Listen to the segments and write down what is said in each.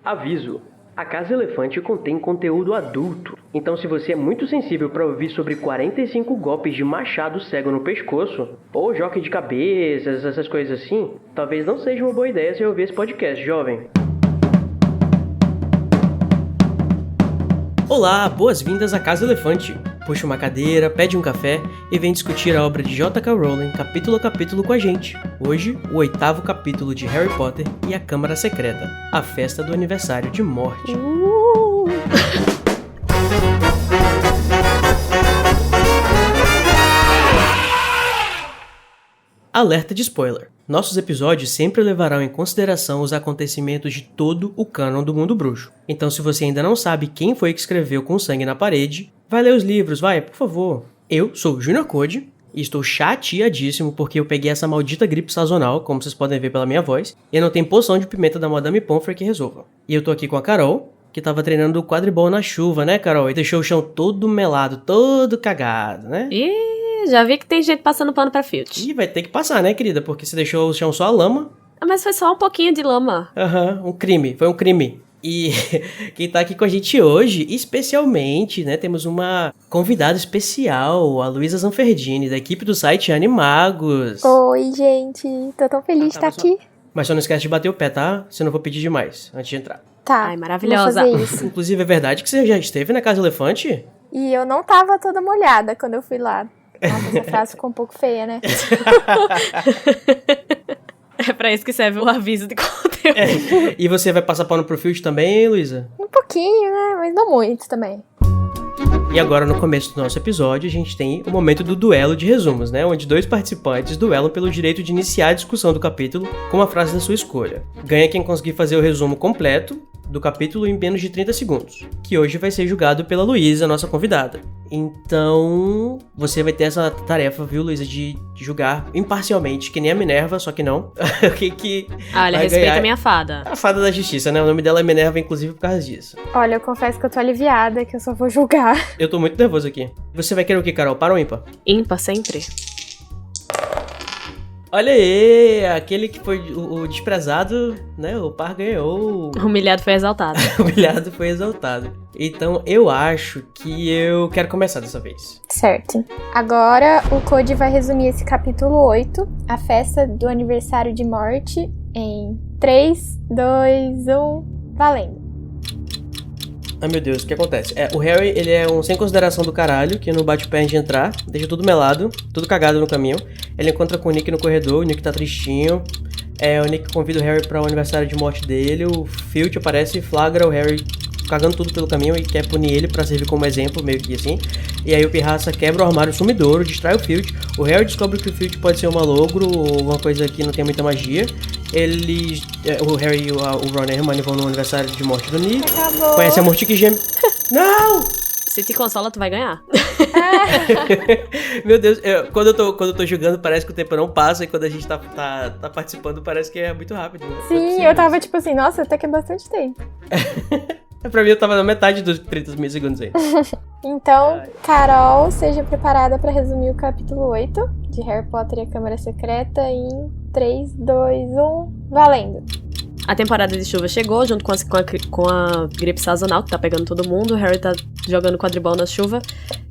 Aviso: a Casa Elefante contém conteúdo adulto, então se você é muito sensível para ouvir sobre 45 golpes de machado cego no pescoço, ou joque de cabeças, essas coisas assim, talvez não seja uma boa ideia você ouvir esse podcast, jovem. Olá, boas-vindas à Casa Elefante. Puxa uma cadeira, pede um café e vem discutir a obra de J.K. Rowling capítulo a capítulo com a gente. Hoje, o 8º capítulo de Harry Potter e a Câmara Secreta, a festa do aniversário de morte. Alerta de spoiler. Nossos episódios sempre levarão em consideração os acontecimentos de todo o cânon do mundo bruxo. Então, se você ainda não sabe quem foi que escreveu Com Sangue na Parede, vai ler os livros, vai, por favor. Eu sou o Junior Code e estou chateadíssimo porque eu peguei essa maldita gripe sazonal, como vocês podem ver pela minha voz, e não tem poção de pimenta da Madame Pomfrey que resolva. E eu tô aqui com a Carol, que tava treinando o quadribol na chuva, né, Carol? E deixou o chão todo melado, todo cagado, né? Já vi que tem gente passando pano pra Filch. E vai ter que passar, né, querida? Porque você deixou o chão só a lama. Mas foi só um pouquinho de lama. Um crime. Foi um crime. E quem tá aqui com a gente hoje, especialmente, né, temos uma convidada especial, a Luísa Zanferdini, da equipe do site Animagos. Oi, gente. Tô tão feliz de estar aqui. Mas só não esquece de bater o pé, tá? Senão eu vou pedir demais, antes de entrar. Tá. Ai, maravilhosa. Vou fazer isso. Inclusive, é verdade que você já esteve na Casa Elefante? E eu não tava toda molhada quando eu fui lá. Nossa, essa frase ficou um pouco feia, né? É pra isso que serve o aviso de conteúdo. E você vai passar pano pro Filch também, Luísa? Um pouquinho, né? Mas não muito também. E agora, no começo do nosso episódio, a gente tem o momento do duelo de resumos, né? Onde dois participantes duelam pelo direito de iniciar a discussão do capítulo com uma frase da sua escolha. Ganha quem conseguir fazer o resumo completo do capítulo em menos de 30 segundos, que hoje vai ser julgado pela Luísa, nossa convidada. Então, você vai ter essa tarefa, viu, Luísa, de julgar imparcialmente, que nem a Minerva, só que não. que Olha, respeita a minha fada. A fada da justiça, né? O nome dela é Minerva, inclusive, por causa disso. Olha, eu confesso que eu tô aliviada, que eu só vou julgar. Eu tô muito nervoso aqui. Você vai querer o que, Carol? Par ou ímpar? Ímpar, sempre. Olha aí, aquele que foi o desprezado, né? O par ganhou. Humilhado foi exaltado. Humilhado foi exaltado. Então, eu acho que eu quero começar dessa vez. Certo. Agora, o Code vai resumir esse capítulo 8, a festa do aniversário de morte, em 3, 2, 1, valendo. Ai, meu Deus, o que acontece? O Harry, ele é um sem consideração do caralho, que não bate o pé antes de entrar, deixa tudo melado, tudo cagado no caminho. Ele encontra com o Nick no corredor, o Nick tá tristinho. O Nick convida o Harry pra um aniversário de morte dele, o Filch aparece e flagra o Harry cagando tudo pelo caminho e quer punir ele pra servir como exemplo, meio que assim. E aí o Pirraça quebra o armário sumidouro, distrai o Filch. O Harry descobre que o Filch pode ser uma logro ou uma coisa que não tem muita magia. O Harry e o Ron e a Hermione vão no aniversário de morte do Nick. Acabou. Conhece a Mortique Gêmea. Não! Se te consola, tu vai ganhar. Meu Deus, quando eu tô jogando parece que o tempo não passa, e quando a gente tá participando parece que é muito rápido, né? Sim, eu tava tipo assim, nossa, até que é bastante tempo. Pra mim eu tava na metade dos 30 segundos aí. Então, Carol, seja preparada pra resumir o capítulo 8 de Harry Potter e a Câmara Secreta em 3, 2, 1, valendo. A temporada de chuva chegou, junto com a gripe sazonal, que tá pegando todo mundo. O Harry tá jogando quadribol na chuva.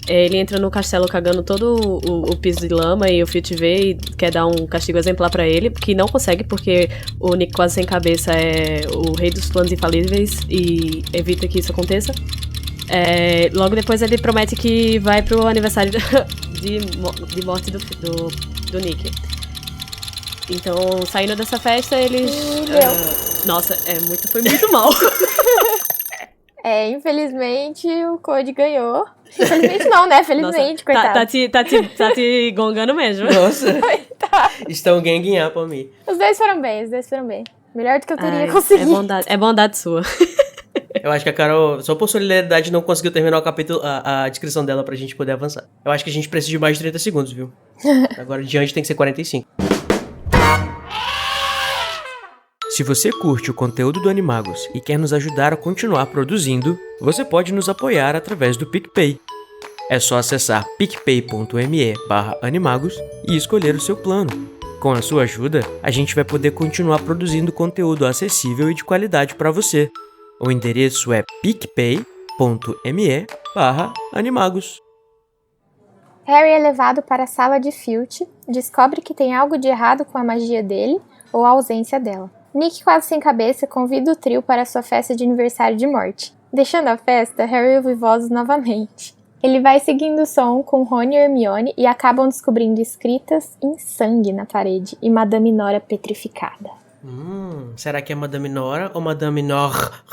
Ele entra no castelo cagando todo o piso de lama, e o Filch vê e quer dar um castigo exemplar pra ele, que não consegue, porque o Nick quase sem cabeça é o rei dos planos infalíveis e evita que isso aconteça. Logo depois ele promete que vai pro aniversário de morte do Nick. Então, saindo dessa festa, eles... nossa, foi muito mal. Infelizmente o Code ganhou. Infelizmente não, né? Felizmente, nossa, coitado. Tá te gongando mesmo. Nossa, Coitado. estão ganging up on me. Os dois foram bem. Melhor do que eu teria conseguido. É bondade sua. Eu acho que a Carol, só por solidariedade, não conseguiu terminar o capítulo, a descrição dela pra gente poder avançar. Eu acho que a gente precisa de mais de 30 segundos, viu? Agora de diante tem que ser 45. Se você curte o conteúdo do Animagos e quer nos ajudar a continuar produzindo, você pode nos apoiar através do PicPay. É só acessar picpay.me/animagos e escolher o seu plano. Com a sua ajuda, a gente vai poder continuar produzindo conteúdo acessível e de qualidade para você. O endereço é picpay.me/animagos. Harry é levado para a sala de Filch, descobre que tem algo de errado com a magia dele ou a ausência dela. Nick, quase sem cabeça, convida o trio para sua festa de aniversário de morte. Deixando a festa, Harry ouve vozes novamente. Ele vai seguindo o som com Rony e Hermione e acabam descobrindo escritas em sangue na parede e Madame Nora petrificada. Será que é Madame Nora ou Madame Nor?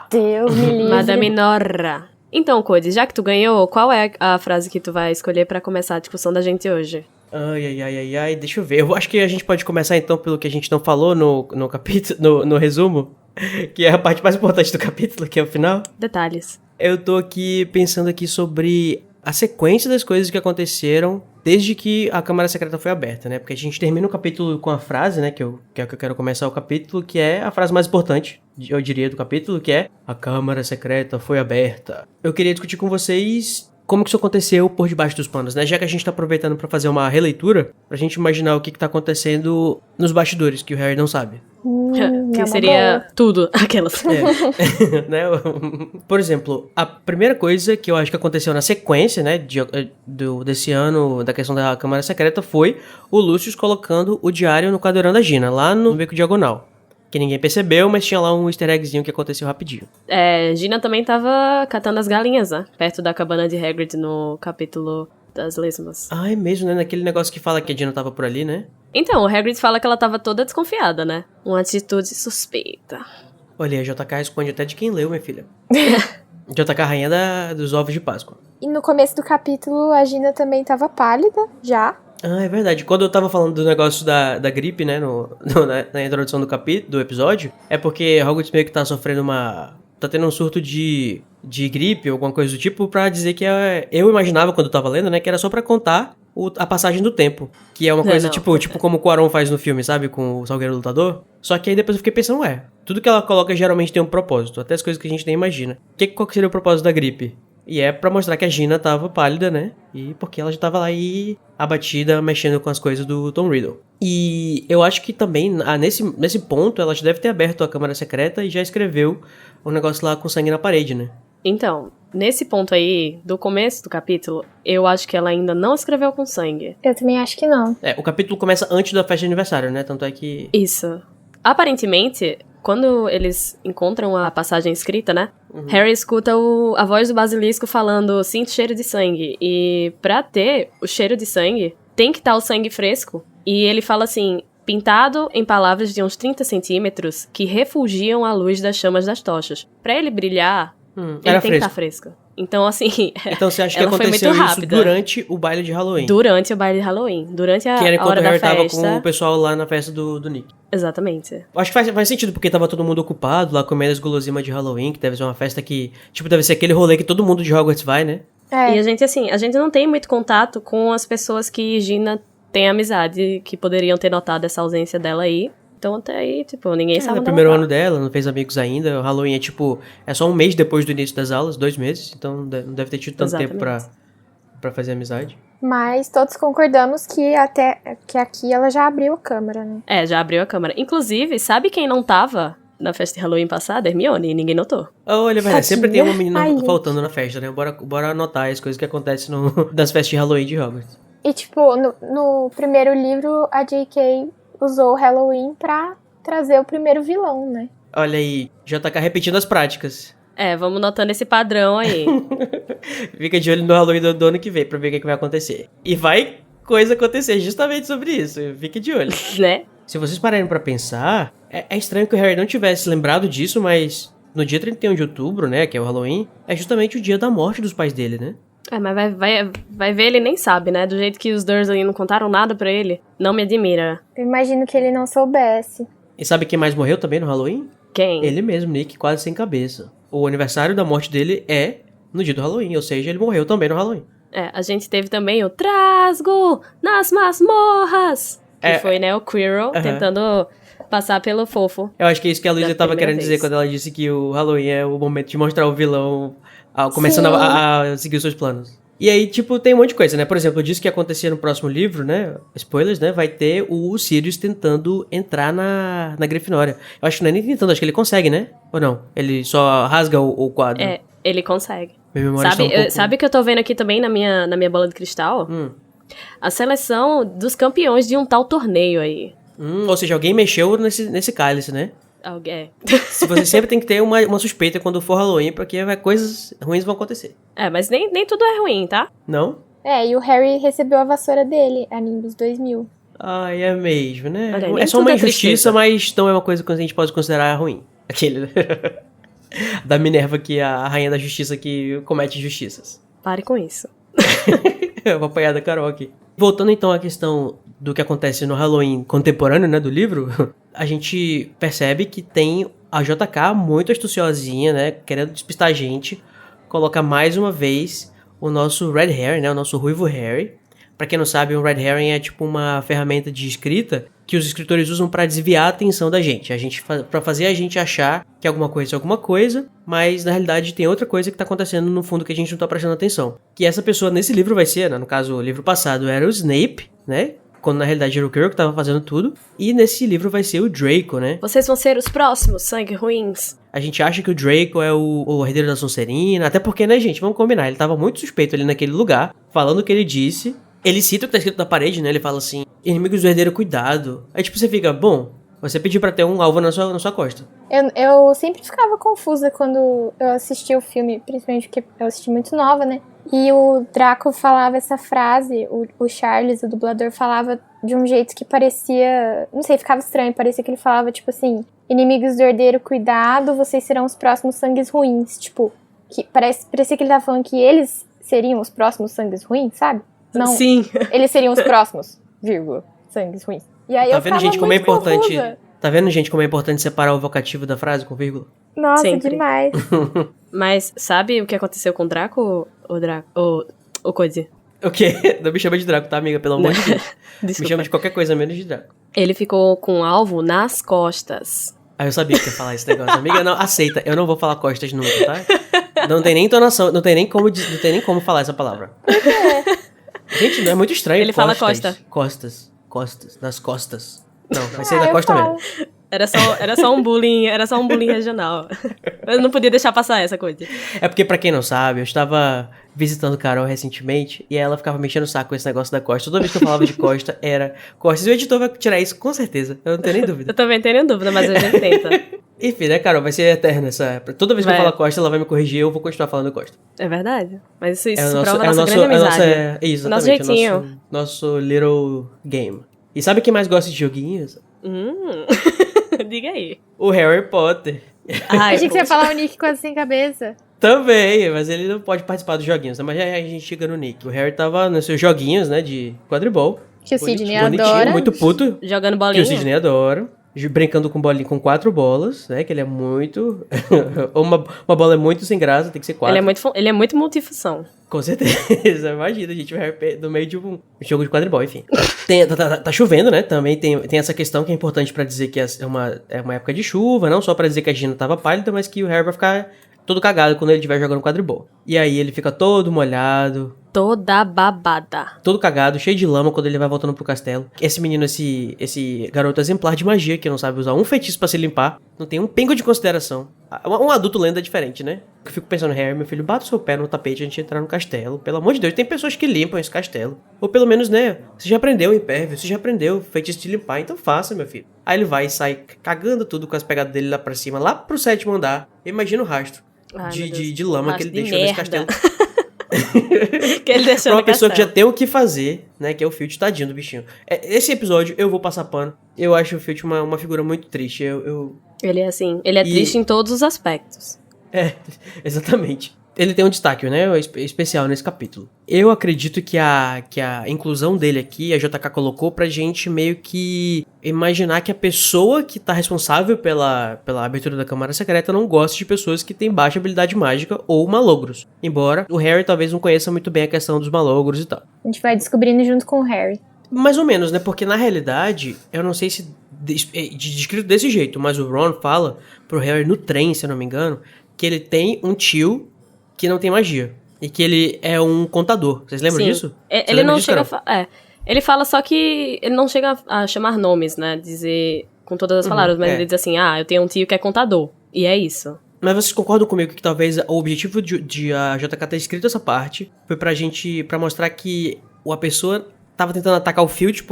Deus me livre. Madame Nora. Então, Cody, já que tu ganhou, qual é a frase que tu vai escolher pra começar a discussão da gente hoje? Ai, deixa eu ver. Eu acho que a gente pode começar então pelo que a gente não falou no capítulo, no resumo, que é a parte mais importante do capítulo, que é o final. Detalhes. Eu tô aqui pensando aqui sobre a sequência das coisas que aconteceram desde que a Câmara Secreta foi aberta, né? Porque a gente termina o capítulo com a frase, né? Que é o que eu quero começar o capítulo, que é a frase mais importante, eu diria, do capítulo, que é: a Câmara Secreta foi aberta. Eu queria discutir com vocês como que isso aconteceu por debaixo dos panos, né? Já que a gente tá aproveitando pra fazer uma releitura, pra gente imaginar o que tá acontecendo nos bastidores, que o Harry não sabe. Que seria tudo, aquelas. Né? Por exemplo, a primeira coisa que eu acho que aconteceu na sequência, né, desse ano, da questão da Câmara Secreta, foi o Lucius colocando o diário no cadeirão da Gina, lá no Beco Diagonal. Que ninguém percebeu, mas tinha lá um easter eggzinho que aconteceu rapidinho. Gina também tava catando as galinhas, né? Perto da cabana de Hagrid no capítulo das lesmas. Ah, é mesmo, né? Naquele negócio que fala que a Gina tava por ali, né? Então, o Hagrid fala que ela tava toda desconfiada, né? Uma atitude suspeita. Olha, a JK responde até de quem leu, minha filha. JK, rainha dos ovos de Páscoa. E no começo do capítulo, a Gina também tava pálida, já. Ah, é verdade. Quando eu tava falando do negócio da gripe, né, na introdução do episódio, é porque Hogwarts meio que tá sofrendo tá tendo um surto de gripe ou alguma coisa do tipo, pra dizer que eu imaginava quando eu tava lendo, né, que era só pra contar a passagem do tempo. Que é uma coisa tipo como o Quaron faz no filme, sabe, com o Salgueiro Lutador. Só que aí depois eu fiquei pensando, tudo que ela coloca geralmente tem um propósito, até as coisas que a gente nem imagina. Qual que seria o propósito da gripe? E é pra mostrar que a Gina tava pálida, né? E porque ela já tava lá aí abatida, mexendo com as coisas do Tom Riddle. E eu acho que também, nesse ponto, ela já deve ter aberto a Câmara Secreta e já escreveu um negócio lá com sangue na parede, né? Então, nesse ponto aí, do começo do capítulo, eu acho que ela ainda não escreveu com sangue. Eu também acho que não. O capítulo começa antes da festa de aniversário, né? Tanto é que... Isso. Aparentemente, quando eles encontram a passagem escrita, né? Harry escuta a voz do basilisco falando: sinto cheiro de sangue. E pra ter o cheiro de sangue, tem que estar o sangue fresco. E ele fala assim: pintado em palavras de uns 30 centímetros que refugiam a luz das chamas das tochas. Pra ele brilhar, ele tem que estar fresco. Então, assim, então você acha que ela foi aconteceu muito isso rápida. Durante o baile de Halloween? Durante o baile de Halloween. Durante a que era hora quando o da Harry festa. tava com o pessoal lá na festa do Nick. Exatamente. Acho que faz sentido, porque tava todo mundo ocupado lá comendo as guloseimas de Halloween, que deve ser uma festa que... Tipo, deve ser aquele rolê que todo mundo de Hogwarts vai, né? E a gente não tem muito contato com as pessoas que Gina tem amizade, que poderiam ter notado essa ausência dela aí. Então até aí, tipo, ninguém sabe. No primeiro ano dela, não fez amigos ainda. O Halloween é só um mês depois do início das aulas, 2 meses. Então não deve ter tido tanto tempo pra fazer amizade. Mas todos concordamos que aqui ela já abriu a câmera, né? Já abriu a câmera. Inclusive, sabe quem não tava na festa de Halloween passada? Hermione, e ninguém notou. Olha, velho, sempre tem uma menina faltando na festa, né? Bora anotar as coisas que acontecem das festas de Halloween de Hogwarts. E, tipo, no primeiro livro, a J.K. usou o Halloween pra trazer o primeiro vilão, né? Olha aí, já tá repetindo as práticas. Vamos notando esse padrão aí. Fica de olho no Halloween do ano que vem pra ver o que vai acontecer. E vai coisa acontecer justamente sobre isso. Fique de olho. Né? Se vocês pararem pra pensar, é estranho que o Harry não tivesse lembrado disso, mas no dia 31 de outubro, né, que é o Halloween, é justamente o dia da morte dos pais dele, né? Mas vai ver, ele nem sabe, né? Do jeito que os Dursley não contaram nada pra ele, não me admira. Eu imagino que ele não soubesse. E sabe quem mais morreu também no Halloween? Quem? Ele mesmo, Nick, quase sem cabeça. O aniversário da morte dele é no dia do Halloween, ou seja, ele morreu também no Halloween. A gente teve também o Trasgo nas masmorras, que foi, né, o Quirrell tentando passar pelo fofo. Eu acho que é isso que a Luísa tava querendo dizer quando ela disse que o Halloween é o momento de mostrar o vilão começando a seguir os seus planos. E aí, tipo, tem um monte de coisa, né? Por exemplo, eu disse que ia acontecer no próximo livro, né? Spoilers, né? Vai ter o Sirius tentando entrar na Grifinória. Eu acho que não é nem tentando, acho que ele consegue, né? Ou não? Ele só rasga o quadro. É, ele consegue. Minha memória está Sabe, um pouco... sabe o que eu tô vendo aqui também na minha bola de cristal? A seleção dos campeões de um tal torneio aí. Ou seja, alguém mexeu nesse cálice, né? Alguém. Se você sempre tem que ter uma suspeita quando for Halloween, porque coisas ruins vão acontecer. É, mas nem tudo é ruim, tá? Não? E o Harry recebeu a vassoura dele, a Nimbus 2000. Ai, é mesmo, né? Olha, É nem só tudo uma é injustiça, tristeza. mas não é uma coisa que a gente pode considerar ruim. Aquele... da Minerva, que é a rainha da justiça que comete injustiças. Pare com isso. Eu vou apanhar da Carol aqui. Voltando então à questão do que acontece no Halloween contemporâneo, né, do livro, a gente percebe que tem a JK muito astuciosinha, né, querendo despistar a gente, coloca mais uma vez o nosso Red Herring, né, o nosso ruivo Harry. Pra quem não sabe, um Red Herring é tipo uma ferramenta de escrita que os escritores usam pra desviar a atenção da gente. Pra fazer a gente achar que alguma coisa é alguma coisa, mas na realidade tem outra coisa que tá acontecendo no fundo que a gente não tá prestando atenção. Que essa pessoa nesse livro vai ser, né, no caso o livro passado era o Snape, né? Quando na realidade era o Quirrell que tava fazendo tudo. E nesse livro vai ser o Draco, né? Vocês vão ser os próximos sangue ruins. A gente acha que o Draco é o herdeiro da Sonserina, até porque, né, gente, vamos combinar, ele tava muito suspeito ali naquele lugar, falando o que ele disse. Ele cita o que tá escrito na parede, né? Ele fala assim, inimigos do herdeiro, cuidado. Aí tipo, você fica, bom, você pediu pra ter um alvo na sua costa. Eu sempre ficava confusa quando eu assistia o filme, principalmente porque eu assisti muito nova, né? E o Draco falava essa frase, o Charles, o dublador, falava de um jeito que parecia... Não sei, ficava estranho, parecia que ele falava, tipo assim, inimigos do herdeiro, cuidado, vocês serão os próximos sangues ruins. Tipo, parecia que ele tava falando que eles seriam os próximos sangues ruins, sabe? Não, Sim. eles seriam os próximos, vírgula, sangues ruins. E aí Tá eu vendo, ficava gente, como é muito importante... confusa. Tá vendo, gente, como é importante separar o vocativo da frase com vírgula? Nossa, Sempre. demais. Mas sabe o que aconteceu com o Draco? O coisa. O quê? Não me chama de Draco, tá, amiga? Pelo amor de Deus. Me Desculpa. chama de qualquer coisa menos de Draco. Ele ficou com o alvo nas costas. Ah, eu sabia que ia falar esse negócio. Amiga, não, aceita. Eu não vou falar costas nunca, tá? Não tem nem entonação, não tem nem como falar essa palavra. Gente, não é muito estranho. Ele fala costa. Costas. Nas costas. Não, vai ser da eu costa falo. mesmo. Era só um bullying regional. Eu não podia deixar passar essa coisa. É porque, pra quem não sabe, eu estava visitando Carol recentemente e ela ficava mexendo o saco com esse negócio da costa. Toda vez que eu falava de costa, era costas. E o editor vai tirar isso com certeza. Eu não tenho nem dúvida. Eu também tenho dúvida, mas a gente tenta. Enfim, né, Carol? Vai ser eterno essa... Toda vez que eu Vai. falar costa, ela vai me corrigir e eu vou continuar falando costa. É verdade. Mas isso É o nosso, prova é a o nossa nosso, grande amizade. isso, O nosso exatamente, jeitinho. nosso little game. E sabe quem mais gosta de joguinhos? Diga aí. O Harry Potter. Ai, Achei que você ia poxa. falar o Nick quase sem cabeça. Também, mas ele não pode participar dos joguinhos, né? Mas já a gente chega no Nick. O Harry tava nos seus joguinhos, né, de quadribol. Que o Sidney Bonitinho, adora. muito puto. Jogando Que bolinha. o Sidney adora. Brincando com bolinha com 4 bolas, né? Que ele é muito... uma bola é muito sem graça, tem que ser 4. Ele é muito multifunção. Com certeza, imagina, gente, o Harry no meio de um jogo de quadribol, enfim. Tá chovendo, né? Também tem essa questão que é importante pra dizer que é uma época de chuva, não só pra dizer que a Gina tava pálida, mas que o Harry vai ficar todo cagado quando ele estiver jogando quadribol. E aí ele fica todo molhado, Toda babada. todo cagado, cheio de lama quando ele vai voltando pro castelo. Esse menino, esse garoto exemplar de magia, que não sabe usar um feitiço pra se limpar, não tem um pingo de consideração. Um adulto lendo é diferente, né? Eu fico pensando, Harry, meu filho, bata o seu pé no tapete antes de entrar no castelo. Pelo amor de Deus, tem pessoas que limpam esse castelo. Ou pelo menos, né, você já aprendeu impérvio, você já aprendeu feitiço de limpar, então faça, meu filho. Aí ele vai e sai cagando tudo com as pegadas dele lá pra cima, lá pro 7º andar. Imagina o rastro Ai, meu Deus. de lama que Rastro ele de deixou nesse merda. castelo. Que ele deixou Pra uma no pessoa que já castelo. tem o que fazer, né? Que é o Filch, tadinho do bichinho. Esse episódio eu vou passar pano. Eu acho o Filch uma figura muito triste. Ele é assim, ele é triste em todos os aspectos. Exatamente. Ele tem um destaque, né? Especial nesse capítulo. Eu acredito que a inclusão dele aqui, a JK colocou pra gente meio que imaginar que a pessoa que tá responsável pela abertura da Câmara Secreta não gosta de pessoas que têm baixa habilidade mágica ou malogros. Embora o Harry talvez não conheça muito bem a questão dos malogros e tal. A gente vai descobrindo junto com o Harry. Mais ou menos, né? Porque na realidade, eu não sei se descrito desse jeito, mas o Ron fala pro Harry no trem, se eu não me engano, que ele tem um tio que não tem magia. E que ele é um contador. Vocês lembram Sim. disso? Você Ele lembra não disso, chega Carol? Ele fala só que ele não chega a chamar nomes, né? Dizer com todas as palavras, mas ele diz assim, eu tenho um tio que é contador. E é isso. Mas vocês concordam comigo que talvez o objetivo de a JK ter escrito essa parte foi pra mostrar que a pessoa tava tentando atacar o Filch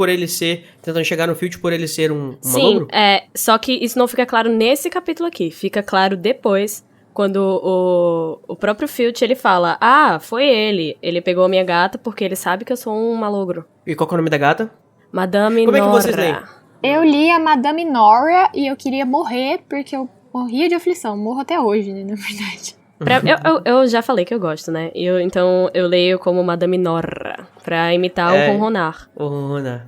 tentando chegar no Filch por ele ser um malogro? Sim, só que isso não fica claro nesse capítulo aqui. Fica claro depois, quando o próprio Filch, ele fala, foi ele. Ele pegou a minha gata porque ele sabe que eu sou um malogro. E qual que é o nome da gata? Madame Como é que Nora. vocês leem? Eu li a Madame Nora e eu queria morrer porque eu morria de aflição. Morro até hoje, né, na verdade. Eu já falei que eu gosto, né? Então eu leio como Madame Nora, pra imitar o ronronar. O ronronar.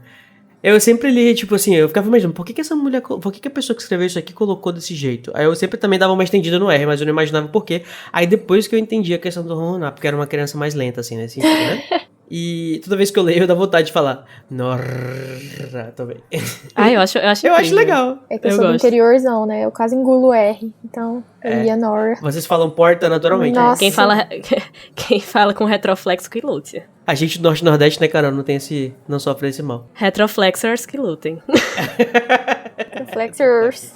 Eu sempre li, tipo assim, eu ficava imaginando, por que essa mulher, por que a pessoa que escreveu isso aqui colocou desse jeito? Aí eu sempre também dava uma estendida no R, mas eu não imaginava por quê. Aí depois que eu entendi a questão do ronronar, porque era uma criança mais lenta, assim, nesse sentido, né? E toda vez que eu leio, eu dá vontade de falar Nora também. Eu acho Eu acho legal. É que eu sou do interiorzão, né? Eu quase engulo R. Então, eu li a Nora. Vocês falam porta naturalmente. Nossa. Quem fala com retroflexo que lute. A gente do Norte e Nordeste, né, Carol, não sofre esse mal. Retroflexors que lutem. Reflexors.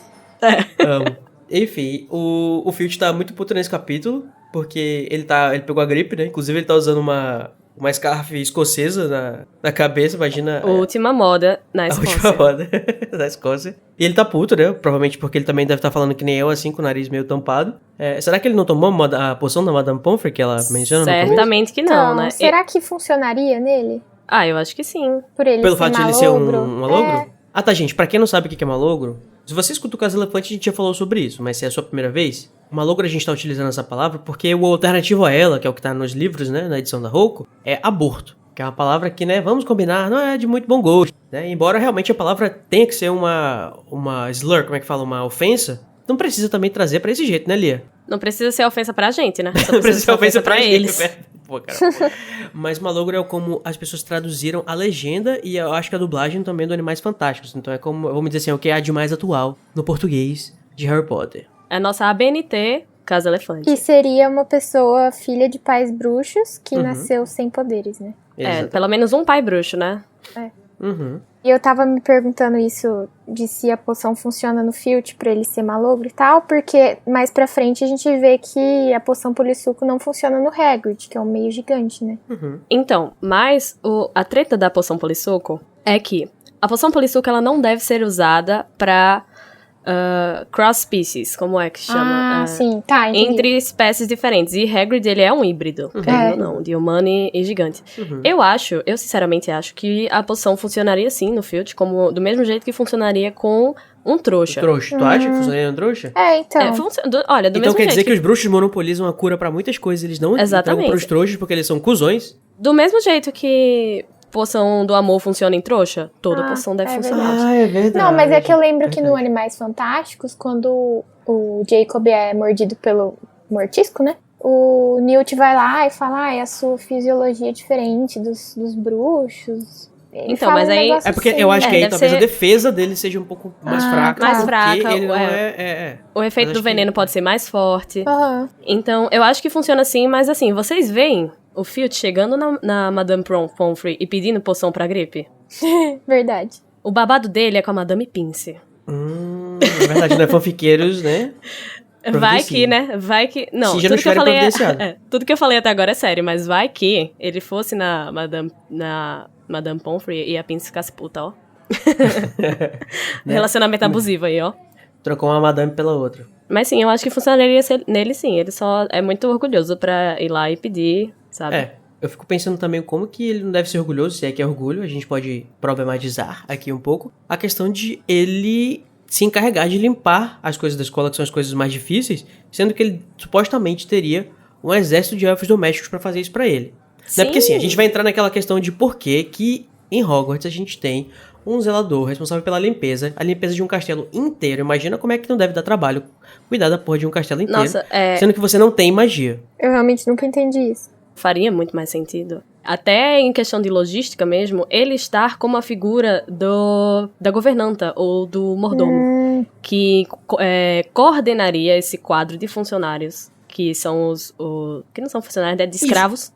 Amo. Enfim, o Filch tá muito puto nesse capítulo, porque ele pegou a gripe, né? Inclusive ele tá usando uma scarf escocesa na cabeça, imagina. Última moda na Escócia. A última moda na Escócia. E ele tá puto, né? Provavelmente porque ele também deve estar falando que nem eu, assim, com o nariz meio tampado. Será que ele não tomou a poção da Madame Pomfrey que ela menciona no começo? Certamente que não, Então, né? será que funcionaria nele? Eu acho que sim. Por ele Pelo ser fato de ele malogro? ser um malogro? Ah, tá, gente. Pra quem não sabe o que é malogro, se você escuta o Caso Elefante, a gente já falou sobre isso, mas se é a sua primeira vez, malogro a gente tá utilizando essa palavra porque o alternativo a ela, que é o que tá nos livros, né, na edição da Roku, é aborto, que é uma palavra que, né, vamos combinar, não é de muito bom gosto, né, embora realmente a palavra tenha que ser uma slur, como é que fala, uma ofensa, não precisa também trazer pra esse jeito, né, Lia? Não precisa ser ofensa pra gente, né? Só Não precisa ser ofensa pra eles. Pô, cara. Mas malogro é como as pessoas traduziram a legenda e eu acho que a dublagem também do Animais Fantásticos. Então é como, vamos dizer assim, o que há de mais atual no português de Harry Potter. É a nossa ABNT, Casa Elefante. Que seria uma pessoa filha de pais bruxos que nasceu sem poderes, né? Pelo menos um pai bruxo, né? E eu tava me perguntando isso de se a poção funciona no Filch pra ele ser malogro e tal, porque mais pra frente a gente vê que a poção polissuco não funciona no Hagrid, que é um meio gigante, né? Então, mas a treta da poção polissuco é que a poção polissuco ela não deve ser usada pra cross species, como é que chama? Sim, tá, entendi. Entre espécies diferentes. E Hagrid, ele é um híbrido, querendo ou não, de humano e gigante. Eu sinceramente acho que a poção funcionaria sim no Filch, como do mesmo jeito que funcionaria com um trouxa. Trouxa, tu acha que funcionaria no trouxa? Então. Olha, do Então mesmo quer jeito dizer que os bruxos monopolizam a cura pra muitas coisas, eles não entregam pros trouxas porque eles são cuzões? Do mesmo jeito que poção do amor funciona em trouxa, toda poção deve funcionar. É verdade. Não, mas é que eu lembro que no Animais Fantásticos, quando o Jacob é mordido pelo mortisco, né? O Newt vai lá e fala, a sua fisiologia é diferente dos bruxos. Ele então, fala mas aí... É porque assim, eu acho que aí talvez ser... a defesa dele seja um pouco mais fraca. Mais porque fraca, ele não O efeito Mas do acho veneno pode ser mais forte. Aham. Então, eu acho que funciona assim, mas assim, vocês veem o Filch chegando na Madame Pomfrey e pedindo poção pra gripe? Verdade. O babado dele é com a Madame Pince. Na verdade, não é fanfiqueiros, né? Vai que, né? Vai que... Não, Se já não tudo que eu estiverem falei providenciado. tudo que eu falei até agora é sério, mas vai que ele fosse na Madame Pomfrey e a Pince ficasse puta, ó. Relacionamento abusivo aí, ó. Trocou uma madame pela outra. Mas sim, eu acho que funcionaria nele sim. Ele só é muito orgulhoso pra ir lá e pedir, sabe? Eu fico pensando também como que ele não deve ser orgulhoso, se é que é orgulho, a gente pode problematizar aqui um pouco. A questão de ele se encarregar de limpar as coisas da escola, que são as coisas mais difíceis, sendo que ele supostamente teria um exército de elfos domésticos pra fazer isso pra ele. Não é porque assim, a gente vai entrar naquela questão de por que em Hogwarts a gente tem um zelador responsável pela limpeza, a limpeza de um castelo inteiro. Imagina como é que não deve dar trabalho cuidar da porra de um castelo inteiro, Nossa, sendo que você não tem magia. Eu realmente nunca entendi isso. Faria muito mais sentido. Até em questão de logística mesmo, ele estar como a figura da governanta ou do mordomo, que coordenaria esse quadro de funcionários que são que não são funcionários, né, de escravos.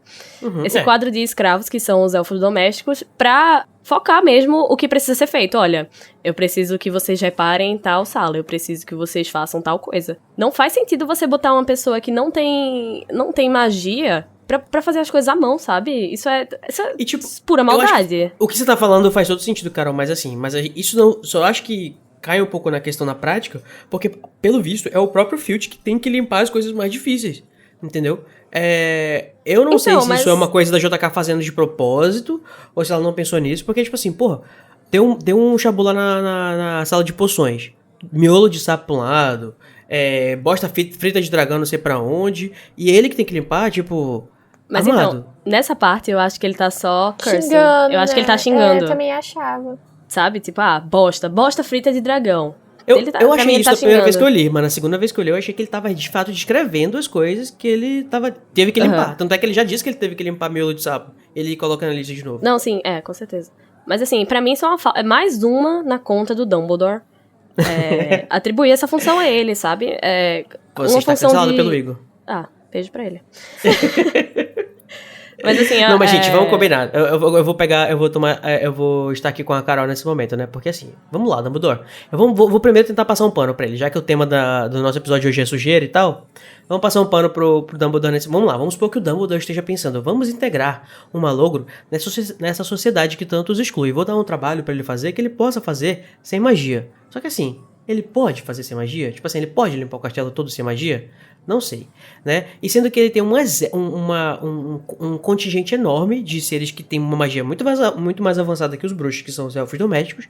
Esse é. quadro de escravos, que são os elfos domésticos, pra focar mesmo o que precisa ser feito. Olha, eu preciso que vocês reparem tal sala, eu preciso que vocês façam tal coisa. Não faz sentido você botar uma pessoa que não tem magia pra fazer as coisas à mão, sabe? Isso é E, tipo, pura eu acho maldade. O que você tá falando faz todo sentido, Carol, mas assim, isso não, só acho que cai um pouco na questão na prática, porque, pelo visto, é o próprio Filch que tem que limpar as coisas mais difíceis, entendeu? Eu não sei se isso é uma coisa da JK fazendo de propósito, ou se ela não pensou nisso, porque, tipo assim, porra, deu um chabu lá na sala de poções, miolo de sapo pra um lado, bosta frita de dragão não sei pra onde, e ele que tem que limpar, tipo... Mas amado. então, nessa parte eu acho que ele tá só cursing. Xingando, Eu acho que ele tá né? xingando. Eu também achava. Sabe? Tipo, bosta frita de dragão. Eu Pra achei mim, ele isso tá da primeira vez que xingando. eu li, mas na segunda vez que eu li, eu achei que ele tava de fato descrevendo as coisas que ele teve que limpar. Tanto é que ele já disse que ele teve que limpar miolo de sapo. Ele coloca na lista de novo. Não, sim, com certeza. Mas assim, pra mim isso é mais uma na conta do Dumbledore. Atribuir essa função a ele, sabe? Você uma está função cancelado de... pelo Igor. Beijo pra ele. Mas assim, Não, mas gente, vamos combinar. Eu vou estar aqui com a Carol nesse momento, né? Porque assim, vamos lá, Dumbledore. Vou primeiro tentar passar um pano pra ele, já que o tema do nosso episódio hoje é sujeira e tal. Vamos passar um pano pro Dumbledore nesse... Vamos lá, vamos supor que o Dumbledore esteja pensando, vamos integrar um malogro nessa sociedade que tanto os exclui. Vou dar um trabalho pra ele fazer que ele possa fazer sem magia. Só que assim, ele pode fazer sem magia? Tipo assim, ele pode limpar o castelo todo sem magia? Não sei, né? E sendo que ele tem um contingente enorme de seres que tem uma magia muito mais avançada que os bruxos, que são os elfos domésticos,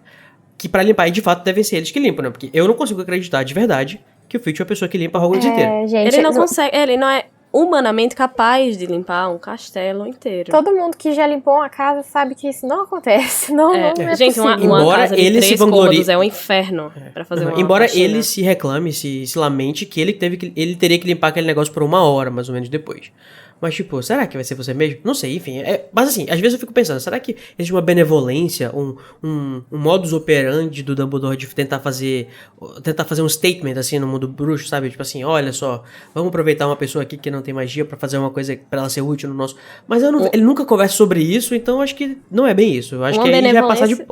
que pra limpar, de fato, devem ser eles que limpam, né? Porque eu não consigo acreditar de verdade que o Filch é a pessoa que limpa a Hogwarts inteira. Gente, ele não consegue, ele não é humanamente capaz de limpar um castelo inteiro. Todo mundo que já limpou uma casa sabe que isso não acontece. Não é gente, possível. uma Embora casa de ele 3 se vanglorie... cômodos é um inferno pra fazer uma Embora faxina. ele se reclame, se lamente que ele teria que limpar aquele negócio por 1 hora, mais ou menos, depois. Mas, tipo, será que vai ser você mesmo? Não sei, enfim. Mas, assim, às vezes eu fico pensando, será que existe uma benevolência, um modus operandi do Dumbledore de tentar fazer um statement, assim, no mundo bruxo, sabe? Tipo assim, olha só, vamos aproveitar uma pessoa aqui que não tem magia pra fazer uma coisa pra ela ser útil no nosso... Mas ele nunca conversa sobre isso, então acho que não é bem isso. Eu acho que aí já vai passar de...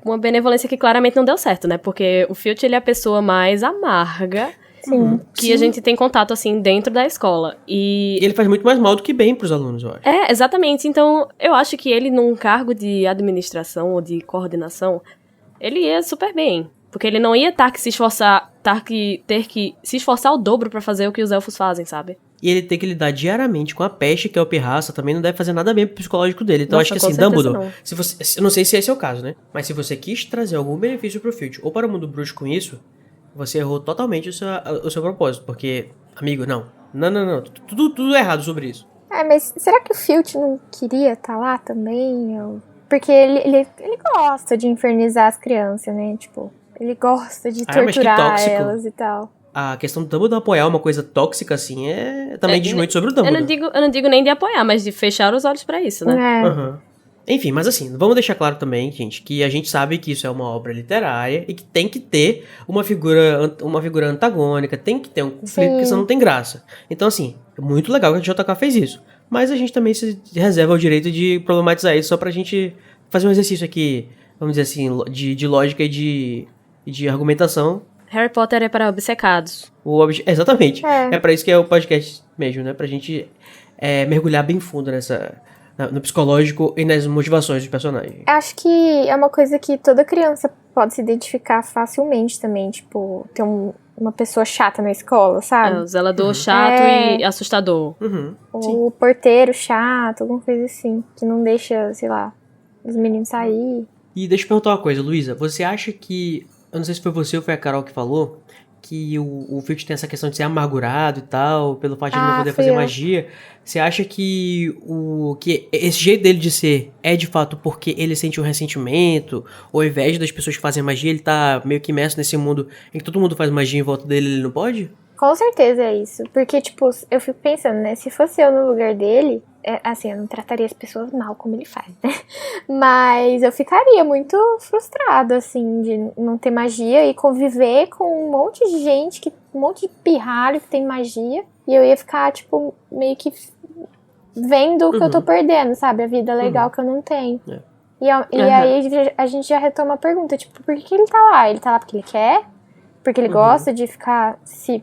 Uma benevolência que claramente não deu certo, né? Porque o Filch, ele é a pessoa mais amarga... Sim. Que a gente tem contato, assim, dentro da escola. E ele faz muito mais mal do que bem pros alunos, eu acho. Exatamente. Então, eu acho que ele, num cargo de administração ou de coordenação, ele ia super bem. Porque ele não ia ter que se esforçar o dobro pra fazer o que os elfos fazem, sabe? E ele tem que lidar diariamente com a peste, que é o pirraça, também não deve fazer nada bem pro psicológico dele. Então, Nossa, acho que assim, com certeza Dumbledore, eu não sei se esse é o caso, né? Mas se você quis trazer algum benefício pro Filch ou para o mundo bruxo com isso, você errou totalmente o seu propósito. Porque, amigo, não. Tudo errado sobre isso. Mas será que o Filch não queria estar lá também? Porque ele gosta de infernizar as crianças, né? Tipo, ele gosta de torturar elas e tal. A questão do Dumbledore apoiar uma coisa tóxica, assim, também diz muito sobre o Dumbledore. Eu não digo nem de apoiar, mas de fechar os olhos pra isso, né? Enfim, mas assim, vamos deixar claro também, gente, que a gente sabe que isso é uma obra literária e que tem que ter uma figura antagônica, tem que ter um conflito, porque senão não tem graça. Então, assim, é muito legal que a JK fez isso. Mas a gente também se reserva o direito de problematizar isso só pra gente fazer um exercício aqui, vamos dizer assim, de lógica e de argumentação. Harry Potter é para obcecados. Exatamente. É pra isso que é o podcast mesmo, né? Pra gente mergulhar bem fundo no psicológico e nas motivações dos personagens. Acho que é uma coisa que toda criança pode se identificar facilmente também, tipo, ter uma pessoa chata na escola, sabe? O zelador chato e assustador. O porteiro chato, alguma coisa assim, que não deixa, sei lá, os meninos sair. E deixa eu perguntar uma coisa, Luísa, você acha que, eu não sei se foi você ou foi a Carol que falou, que o Filch tem essa questão de ser amargurado e tal, pelo fato de ele não poder fazer magia. Você acha que esse jeito dele de ser é de fato porque ele sente um ressentimento, ou ao invés das pessoas que fazem magia, ele tá meio que imerso nesse mundo em que todo mundo faz magia em volta dele, ele não pode? Com certeza é isso, porque, tipo, eu fico pensando, né, se fosse eu no lugar dele, assim, eu não trataria as pessoas mal como ele faz, né, mas eu ficaria muito frustrada, assim, de não ter magia e conviver com um monte de gente, um monte de pirralho que tem magia, E eu ia ficar, tipo, meio que vendo o que eu tô perdendo, sabe? A vida legal que eu não tenho. É. E aí a gente já retoma a pergunta, tipo, por que ele tá lá? Ele tá lá porque ele quer? Porque ele gosta de ficar se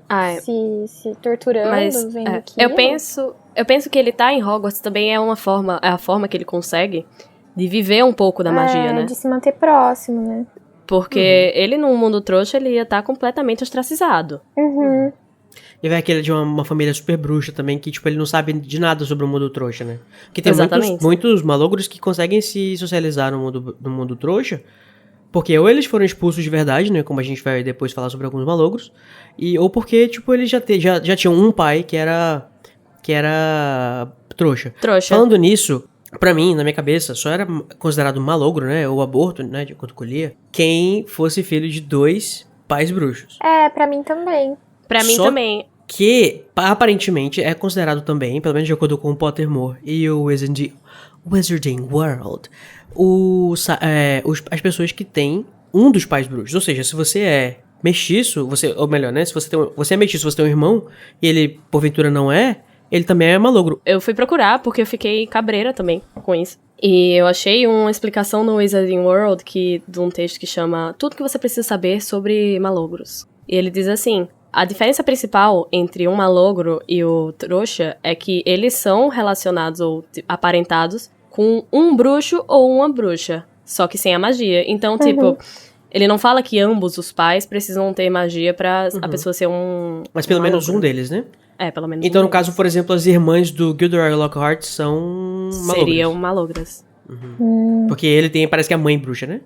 torturando, vendo aquilo? Eu penso que ele tá em Hogwarts também é a forma que ele consegue de viver um pouco da magia, né? De se manter próximo, né? Porque ele, num mundo trouxa, ele ia estar completamente ostracizado. E vai aquele de uma família super bruxa também, que, tipo, ele não sabe de nada sobre o mundo trouxa, né? Que tem muitos malogros que conseguem se socializar no mundo trouxa, porque ou eles foram expulsos de verdade, né? Como a gente vai depois falar sobre alguns malogros, ou porque, tipo, eles já tinham um pai que era trouxa. Falando nisso, pra mim, na minha cabeça, só era considerado malogro, né? Ou aborto, né? De acordo com o Lia, quem fosse filho de 2 pais bruxos. Pra mim também. Pra mim também. Que, aparentemente, é considerado também, pelo menos de acordo com o Pottermore e o Wizarding World, as pessoas que têm um dos pais bruxos. Ou seja, se você é mestiço, ou melhor, né? Se você é mestiço, você tem um irmão, e ele, porventura, não é, ele também é malogro. Eu fui procurar, porque eu fiquei cabreira também com isso. E eu achei uma explicação no Wizarding World de um texto que chama Tudo que você precisa saber sobre malogros. E ele diz assim: a diferença principal entre um malogro e o trouxa é que eles são relacionados ou aparentados com um bruxo ou uma bruxa, só que sem a magia. Então, tipo, ele não fala que ambos os pais precisam ter magia pra a pessoa ser um Mas pelo menos malogro. um deles, né? Pelo menos então, um no caso, por exemplo, as irmãs do Gilderoy Lockhart são malogras. Seriam malogras. Porque ele tem, parece que a mãe bruxa, né?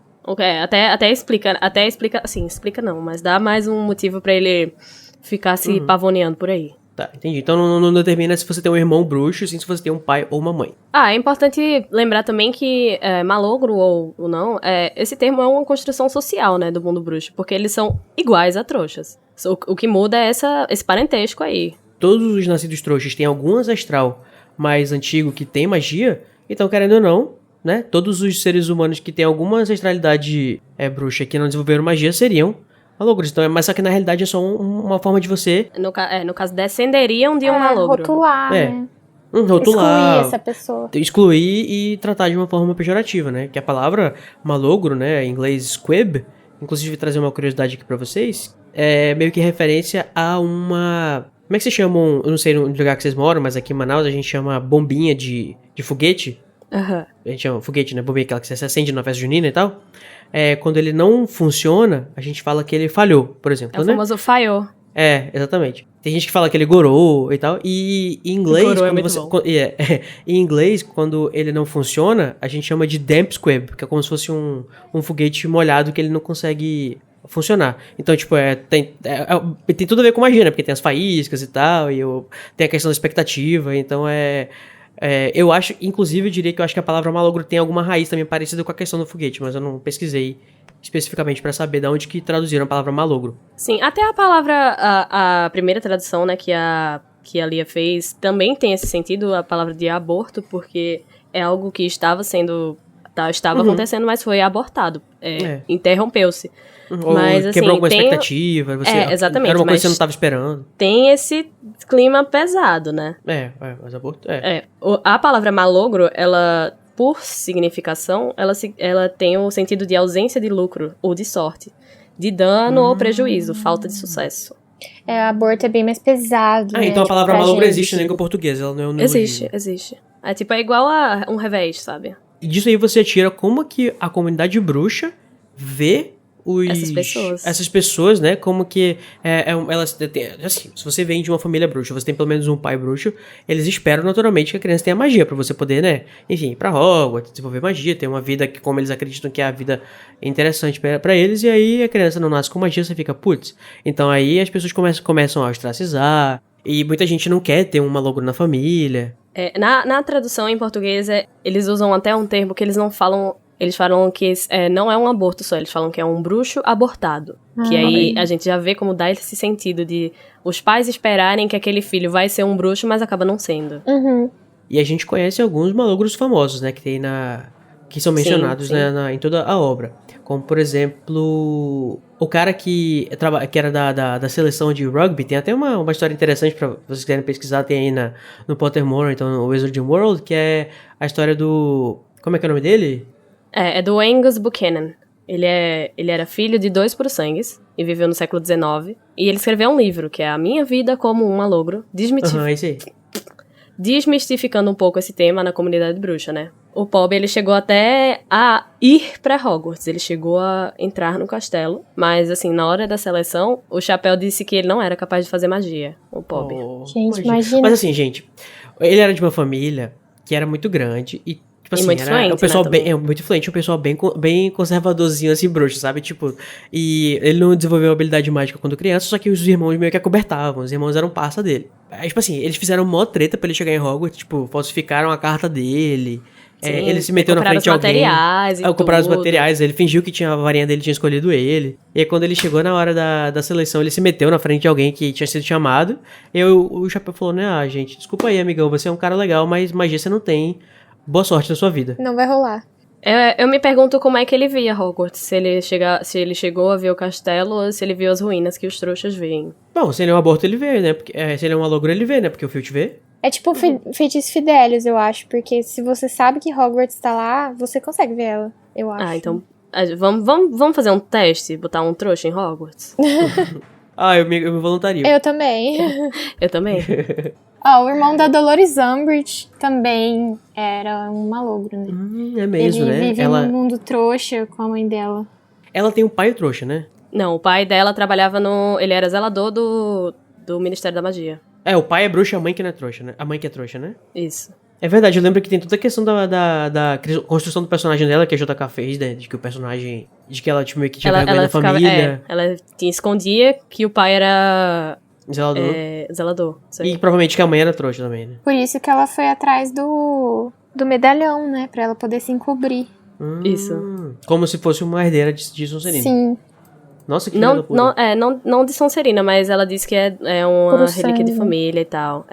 Até explica, assim, explica não, mas dá mais um motivo pra ele ficar se pavoneando por aí. Tá, entendi. Então não determina se você tem um irmão bruxo, sim se você tem um pai ou uma mãe. É importante lembrar também que malogro ou não, esse termo é uma construção social, né, do mundo bruxo, porque eles são iguais a trouxas. O que muda é esse parentesco aí. Todos os nascidos trouxas têm algum ancestral mais antigo que tem magia, então, querendo ou não, né, todos os seres humanos que têm alguma ancestralidade bruxa que não desenvolveram magia seriam malogros. Então, mas só que na realidade é só uma forma de você... No caso, descenderiam de um malogro. Rotular, né? Rotular. Excluir essa pessoa. Excluir e tratar de uma forma pejorativa, né? Que a palavra malogro, né, em inglês squib, inclusive trazer uma curiosidade aqui pra vocês, é meio que referência a uma... Como é que vocês chamam? Eu não sei no lugar que vocês moram, mas aqui em Manaus a gente chama bombinha de foguete. A gente chama foguete, né? Bombinha, aquela que você acende na festa junina e tal. Quando ele não funciona, a gente fala que ele falhou, por exemplo, né? O famoso falhou. Exatamente. Tem gente que fala que ele gorou e tal. E em inglês, gorou quando você... em inglês, quando ele não funciona, a gente chama de damp squib, que é como se fosse um foguete molhado que ele não consegue funcionar. Então, tipo, tem tudo a ver com magia, né? Porque tem as faíscas e tal, e tem a questão da expectativa, então eu acho, inclusive, eu diria que eu acho que a palavra malogro tem alguma raiz também parecida com a questão do foguete, mas eu não pesquisei especificamente pra saber de onde que traduziram a palavra malogro. Sim, até a palavra, a primeira tradução, né, que a Lia fez, também tem esse sentido, a palavra de aborto, porque é algo que estava acontecendo, mas foi abortado, interrompeu-se. Mas, assim, quebrou alguma expectativa, exatamente, era uma coisa que você não estava esperando. Tem esse clima pesado, né? Mas aborto, A palavra malogro, ela, por significação, ela tem o sentido de ausência de lucro ou de sorte, de dano ou prejuízo, falta de sucesso. Aborto é bem mais pesado, né? Então a palavra malogro existe na língua portuguesa, ela não é um Existe. É igual a um revés, sabe? E disso aí você tira como que a comunidade bruxa vê essas pessoas, né, como que elas, assim, se você vem de uma família bruxa, você tem pelo menos um pai bruxo, eles esperam naturalmente que a criança tenha magia pra você poder, né, enfim, ir pra Hogwarts, desenvolver magia, ter uma vida que, como eles acreditam que é a vida interessante pra eles, e aí a criança não nasce com magia, você fica, putz, então aí as pessoas começam a ostracizar, e muita gente não quer ter um malogro na família. Na tradução em português, eles usam até um termo que eles não falam. Eles falam que não é um aborto só, eles falam que é um bruxo abortado. Que aí a gente já vê como dá esse sentido de os pais esperarem que aquele filho vai ser um bruxo, mas acaba não sendo. Uhum. E a gente conhece alguns malogros famosos, né? Que tem que são mencionados, sim. né, em toda a obra. Como, por exemplo, o cara que era da seleção de rugby. Tem até uma história interessante pra vocês quiserem pesquisar. Tem aí no Pottermore, então no Wizarding World, que é a história do... Como é que é o nome dele? É do Angus Buchanan. Ele era filho de 2 puruçangues e viveu no século XIX. E ele escreveu um livro, que é A Minha Vida como um Malogro, Aham, esse aí. desmistificando um pouco esse tema na comunidade bruxa, né? O Pob, ele chegou até a ir pra Hogwarts, ele chegou a entrar no castelo, mas assim, na hora da seleção, o Chapéu disse que ele não era capaz de fazer magia, o Pob. Gente, imagina. Mas assim, gente, ele era de uma família que era muito grande e, tipo assim, muito era influente, o pessoal né, bem, também. muito influente, um pessoal bem conservadorzinho, assim, bruxo, sabe? Tipo, e ele não desenvolveu habilidade mágica quando criança, só que os irmãos meio que acobertavam, os irmãos eram parça dele. Aí, tipo assim, eles fizeram mó treta pra ele chegar em Hogwarts, tipo, falsificaram a carta dele. Sim, Ele se meteu na compraram frente de os alguém. materiais e Compraram os tudo. materiais, ele fingiu que a varinha dele tinha escolhido ele. E aí, quando ele chegou na hora da seleção, ele se meteu na frente de alguém que tinha sido chamado. E aí, o Chapéu falou, né, gente, desculpa aí, amigão, você é um cara legal, mas magia você não tem. Boa sorte na sua vida. Não vai rolar. Eu me pergunto como é que ele via Hogwarts, se ele chegou a ver o castelo ou se ele viu as ruínas que os trouxas veem. Bom, se ele é um aborto, ele vê, né? Porque, se ele é um malogro, ele vê, né? Porque o Filch vê. É tipo feitiço Fidelius, eu acho. Porque se você sabe que Hogwarts tá lá, você consegue ver ela, eu acho. Então, vamos fazer um teste, botar um trouxa em Hogwarts? Eu me voluntario. Eu também. Eu também. O irmão da Dolores Umbridge também era um malogro, né? É mesmo, Ele né? vive num mundo trouxa com a mãe dela. Ela tem um pai trouxa, né? Não, o pai dela trabalhava ele era zelador do Ministério da Magia. O pai é bruxa, a mãe que não é trouxa, né? A mãe que é trouxa, né? Isso. É verdade, eu lembro que tem toda a questão da construção do personagem dela, que a JK fez, né? De que o personagem... De que ela, tipo, meio que tinha vergonha da família. Ela escondia que o pai era... Zelador. Zelador. Isso aí. E provavelmente que a mãe era trouxa também, né? Por isso que ela foi atrás do medalhão, né? Pra ela poder se encobrir. Isso. Como se fosse uma herdeira de Sonserina. Sim. Nossa, que filha da puta. Não de Sonserina, mas ela disse que é uma Puro relíquia de sangue. família e tal.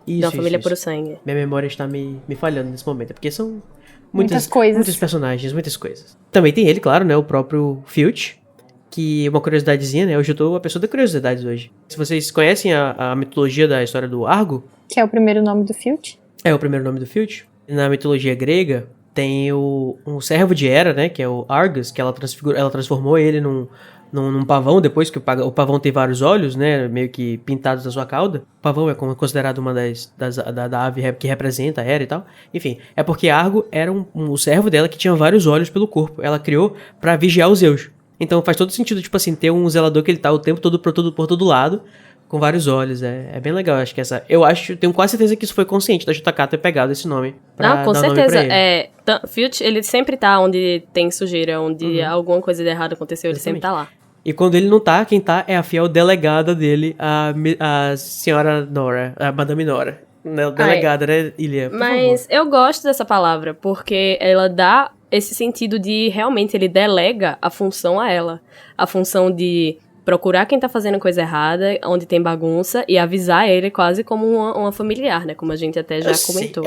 De uma família puro sangue. Minha memória está me falhando nesse momento. Porque são Muitas coisas. Muitos personagens, muitas coisas. Também tem ele, claro, né? O próprio Filch. Que uma curiosidadezinha, né? Hoje eu tô uma pessoa de curiosidades hoje. Se vocês conhecem a mitologia da história do Argo... Que é o primeiro nome do Filch. É o primeiro nome do Filch. Na mitologia grega, tem um servo de Hera, né? Que é o Argus, que ela transformou ele num pavão, depois que o pavão tem vários olhos, né? Meio que pintados na sua cauda. O pavão é considerado uma da ave que representa a Hera e tal. Enfim, é porque Argo era um servo dela que tinha vários olhos pelo corpo. Ela criou pra vigiar os Zeus. Então faz todo sentido, tipo assim, ter um zelador que ele tá o tempo todo por todo lado, com vários olhos. É bem legal, acho que tenho quase certeza que isso foi consciente da JK ter pegado esse nome. Não, com dar nome certeza. pra ele. Filch, ele sempre tá onde tem sujeira, onde alguma coisa de errado aconteceu, ele sempre tá lá. E quando ele não tá, quem tá é a fiel delegada dele, a senhora Nora, a Madame Nora. Delegada, né, Ilha? Mas eu gosto dessa palavra, porque ela dá esse sentido de realmente ele delega a função a ela. A função de procurar quem tá fazendo coisa errada, onde tem bagunça, e avisar ele quase como uma familiar, né? Como a gente até já comentou.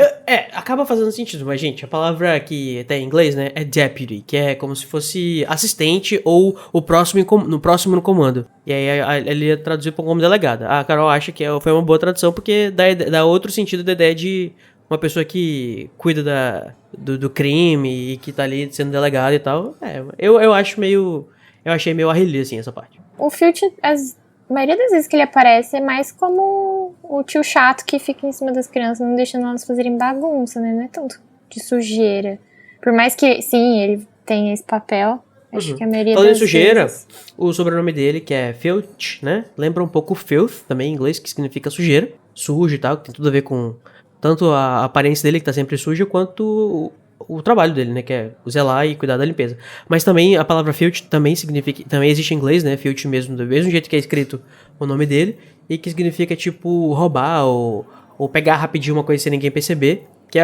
Acaba fazendo sentido, mas, gente, a palavra que tem em inglês, né, é deputy, que é como se fosse assistente ou o próximo no comando. E aí ele ia traduzir como delegada. A Carol acha que foi uma boa tradução, porque dá outro sentido da ideia de uma pessoa que cuida do crime e que tá ali sendo delegada e tal. Eu achei meio arrelia, assim, essa parte. O Filch, a maioria das vezes que ele aparece, é mais como o tio chato que fica em cima das crianças, não deixando elas fazerem bagunça, né? Não é tanto de sujeira. Por mais que, sim, ele tenha esse papel, acho que a maioria Falando em das sujeira, vezes... o sobrenome dele, que é Filch, né? Lembra um pouco filth, também em inglês, que significa sujeira. Sujo e tal, que tem tudo a ver com tanto a aparência dele, que tá sempre suja, quanto o trabalho dele, né, que é zelar e cuidar da limpeza. Mas também a palavra filch também existe em inglês, né, filch mesmo, do mesmo jeito que é escrito o nome dele, e que significa, tipo, roubar ou pegar rapidinho uma coisa sem ninguém perceber. Que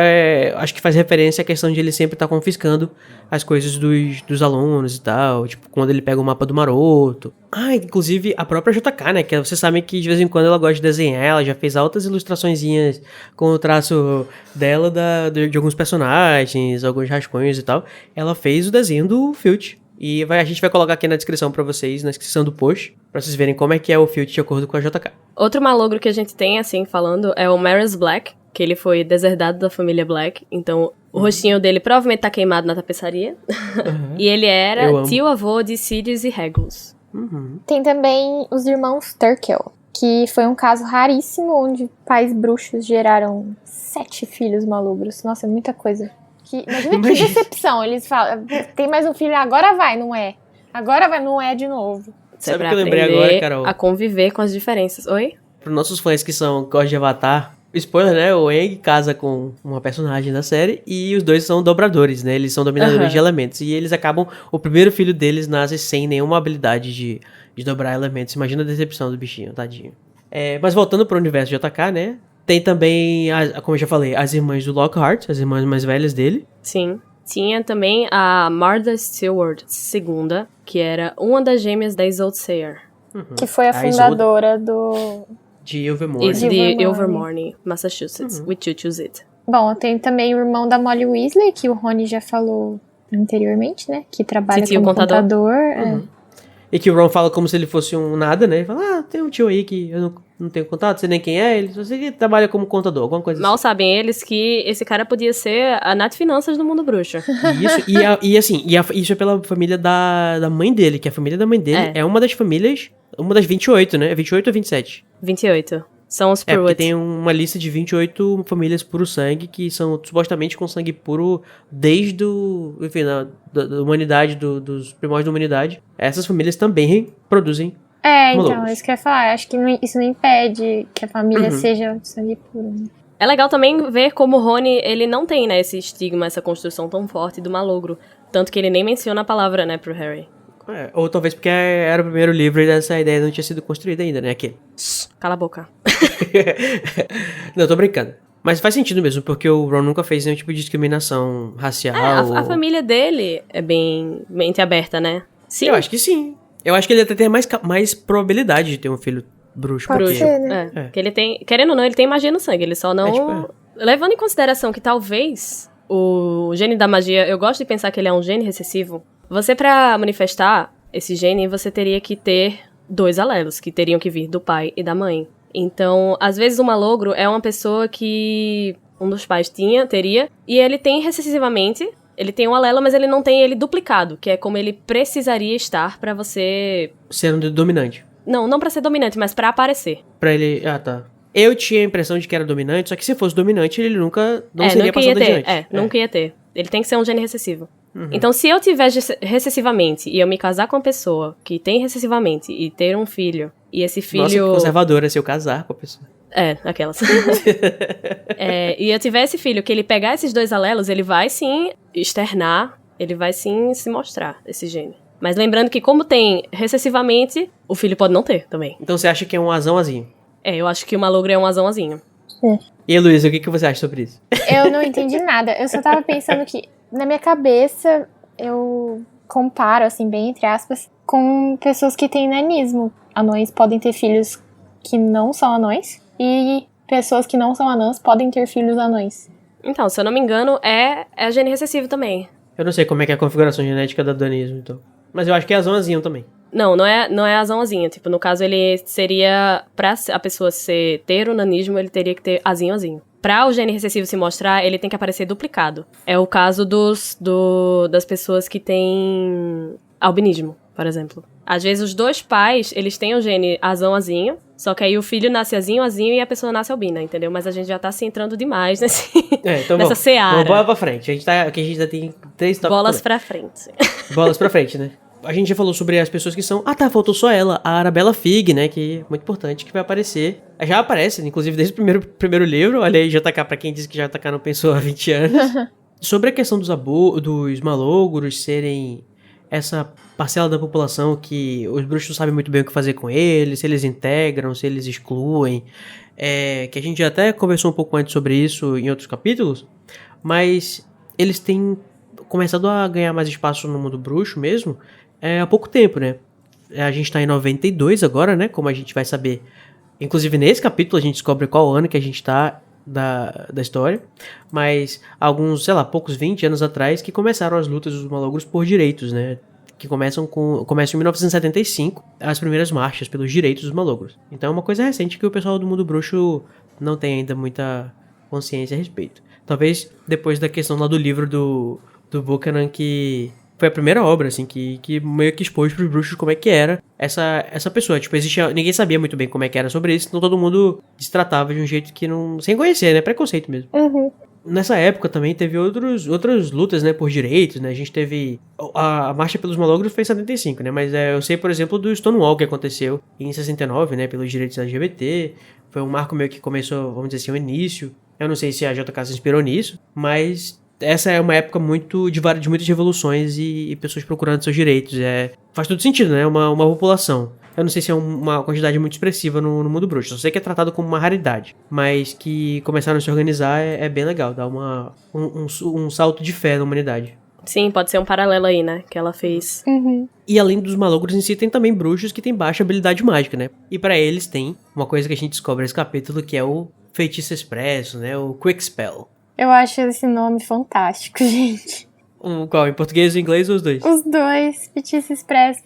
acho que faz referência à questão de ele sempre estar confiscando as coisas dos alunos e tal. Tipo, quando ele pega o mapa do Maroto. Ah, inclusive a própria JK, né? Que vocês sabem que de vez em quando ela gosta de desenhar. Ela já fez altas ilustraçõezinhas com o traço dela de alguns personagens, alguns rascunhos e tal. Ela fez o desenho do Filch. E a gente vai colocar aqui na descrição pra vocês, na descrição do post, pra vocês verem como é que é o Filch de acordo com a JK. Outro malogro que a gente tem, assim, falando, é o Marius Black, que ele foi deserdado da família Black. Então, o rostinho dele provavelmente tá queimado na tapeçaria. E ele era tio-avô de Sidious e Regulus. Tem também os irmãos Turkel, que foi um caso raríssimo onde pais bruxos geraram 7 filhos malogros. Nossa, é muita coisa. Imagina que decepção. Eles falam, tem mais um filho, agora vai, não é. Agora vai, não é de novo. Sabe o que eu lembrei agora, Carol? A conviver com as diferenças. Oi? Para os nossos fãs que gostam de Avatar, spoiler, né? O Aang casa com uma personagem da série e os dois são dobradores, né? Eles são dominadores de elementos. E eles acabam... O primeiro filho deles nasce sem nenhuma habilidade de dobrar elementos. Imagina a decepção do bichinho, tadinho. Mas voltando para o universo de JK, né? Tem também, como eu já falei, as irmãs do Lockhart, as irmãs mais velhas dele. Sim. Tinha também a Martha Stewart II, que era uma das gêmeas da Isolde Sayre. Que foi a fundadora de Ilvermorny. De Ilvermorny, Massachusetts, with you choose it. Bom, tem também o irmão da Molly Weasley, que o Rony já falou anteriormente, né? Que trabalha como contador. E que o Ron fala como se ele fosse um nada, né? Ele fala, tem um tio aí que eu não tenho contato, sei nem quem é, ele só sei que trabalha como contador, alguma coisa Mal assim. sabem eles que esse cara podia ser a Nath Finanças do mundo bruxo. Isso, isso é pela família da mãe dele, que a família da mãe dele é uma das famílias, uma das 28, né? É 28 ou 27? 28. São os Pruitt. Porque tem uma lista de 28 famílias puro sangue, que são supostamente com sangue puro desde da humanidade, dos primórdios da humanidade. Essas famílias também produzem então, isso que eu ia falar. Acho que isso não impede que a família seja de sangue puro. Né? É legal também ver como o Rony, ele não tem, né, esse estigma, essa construção tão forte do malogro. Tanto que ele nem menciona a palavra, né, pro Harry. Ou talvez porque era o primeiro livro e essa ideia não tinha sido construída ainda, né? Aquele. Cala a boca. Não, tô brincando. Mas faz sentido mesmo, porque o Ron nunca fez nenhum tipo de discriminação racial. A família dele é bem mente aberta, né? Sim. Eu acho que sim. Eu acho que ele até tem mais probabilidade de ter um filho bruxo. Pode ser, né? Que ele tem, querendo ou não, ele tem magia no sangue. Ele só não... Levando em consideração que talvez o gene da magia... Eu gosto de pensar que ele é um gene recessivo. Você, pra manifestar esse gene, você teria que ter 2 alelos, que teriam que vir do pai e da mãe. Então, às vezes o malogro é uma pessoa que um dos pais teria, e ele tem recessivamente, ele tem um alelo, mas ele não tem ele duplicado, que é como ele precisaria estar pra você... Ser um dominante. Não pra ser dominante, mas pra aparecer. Pra ele... tá. Eu tinha a impressão de que era dominante, só que se fosse dominante, ele nunca seria passado adiante. Nunca ia ter. Ele tem que ser um gene recessivo. Então, se eu tiver recessivamente e eu me casar com uma pessoa que tem recessivamente e ter um filho, e esse filho... Nossa, que conservadora se eu casar com a pessoa. Aquelas. E eu tiver esse filho que ele pegar esses 2 alelos, ele vai sim externar, ele vai sim se mostrar, esse gene. Mas lembrando que como tem recessivamente, o filho pode não ter também. Então você acha que é um azão-azinho? Eu acho que o malogro é um azão-azinho. E Luísa, o que você acha sobre isso? Eu não entendi nada. Eu só tava pensando que, na minha cabeça, eu comparo, assim, bem entre aspas, com pessoas que têm nanismo. Anões podem ter filhos que não são anões, e pessoas que não são anãs podem ter filhos anões. Então, se eu não me engano, é gene recessivo também. Eu não sei como é que é a configuração genética do danismo, então. Mas eu acho que é azão-azinho também. Não é azão-azinho. Tipo, no caso, ele seria... Pra a pessoa ter o nanismo, ele teria que ter azinho-azinho. Pra o gene recessivo se mostrar, ele tem que aparecer duplicado. É o caso das pessoas que têm albinismo, por exemplo. Às vezes, os 2 pais, eles têm o gene azão-azinho, só que aí o filho nasce azinho e a pessoa nasce albina, entendeu? Mas a gente já tá se entrando demais então nessa seara. Vamos bola pra frente. Aqui a gente já tem 3 tópicos. Bolas pra frente. Bolas pra frente, né? A gente já falou sobre as pessoas que são... faltou só ela, a Arabella Fig, né? Que é muito importante, que vai aparecer. Já aparece, inclusive, desde o primeiro livro. Olha aí, JK, pra quem disse que JK não pensou há 20 anos. Sobre a questão dos malogros serem essa parcela da população que os bruxos não sabem muito bem o que fazer com eles, se eles integram, se eles excluem, que a gente já até conversou um pouco antes sobre isso em outros capítulos, mas eles têm começado a ganhar mais espaço no mundo bruxo mesmo há pouco tempo, né? A gente tá em 92 agora, né? Como a gente vai saber. Inclusive nesse capítulo a gente descobre qual ano que a gente tá da história. Mas alguns, sei lá, poucos 20 anos atrás que começaram as lutas dos malogros por direitos, né? Que começam em 1975, as primeiras marchas pelos direitos dos malogros. Então é uma coisa recente que o pessoal do mundo bruxo não tem ainda muita consciência a respeito. Talvez depois da questão lá do livro do Buchanan, que foi a primeira obra, assim, que meio que expôs pros bruxos como é que era essa pessoa. Tipo, ninguém sabia muito bem como é que era sobre isso, então todo mundo destratava de um jeito que não... sem conhecer, né? Preconceito mesmo. Uhum. Nessa época também teve outras lutas, né, por direitos, né? A gente teve... A Marcha pelos Malogros foi em 75, né? Mas eu sei, por exemplo, do Stonewall, que aconteceu em 69, né? Pelos direitos LGBT. Foi um marco meio que começou, vamos dizer assim, o início. Eu não sei se a JK se inspirou nisso, mas... Essa é uma época de muitas revoluções e pessoas procurando seus direitos. Faz todo sentido, né? Uma população. Eu não sei se é uma quantidade muito expressiva no mundo bruxo. Só sei que é tratado como uma raridade. Mas que começaram a se organizar é bem legal. Dá um salto de fé na humanidade. Sim, pode ser um paralelo aí, né? Que ela fez. Uhum. E além dos malogros em si, tem também bruxos que têm baixa habilidade mágica, né? E pra eles tem uma coisa que a gente descobre nesse capítulo, que é o feitiço expresso, né? O Quick Spell. Eu acho esse nome fantástico, gente. Qual? Em português ou em inglês ou os dois? Os dois, Feitiço Expresso.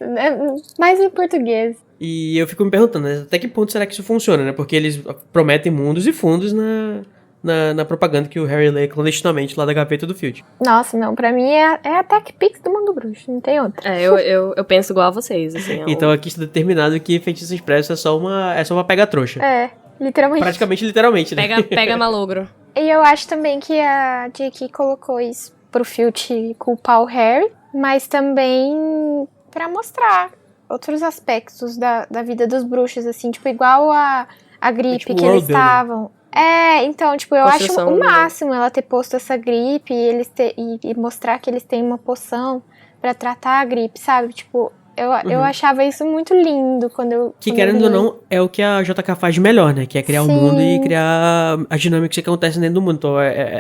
Mais em português. E eu fico me perguntando, né, até que ponto será que isso funciona, né? Porque eles prometem mundos e fundos na propaganda que o Harry lê clandestinamente lá da gaveta do Filch. Nossa, não, pra mim é a Tech Pix do mundo bruxo, não tem outra. Eu penso igual a vocês, assim. Então aqui está determinado que Feitiço Expresso é só uma pega-trouxa. Literalmente. Praticamente, literalmente, né? Pega malogro. E eu acho também que a J.K. colocou isso pro Filch culpar o Harry, mas também pra mostrar outros aspectos da vida dos bruxos, assim, tipo, igual a gripe tipo que eles estavam. Então, tipo, eu acho o máximo ela ter posto essa gripe e mostrar que eles têm uma poção pra tratar a gripe, sabe? Tipo, eu achava isso muito lindo quando eu... Que querendo ou não, é o que a JK faz de melhor, né? Que é criar o mundo e criar as dinâmicas que acontecem dentro do mundo. Então,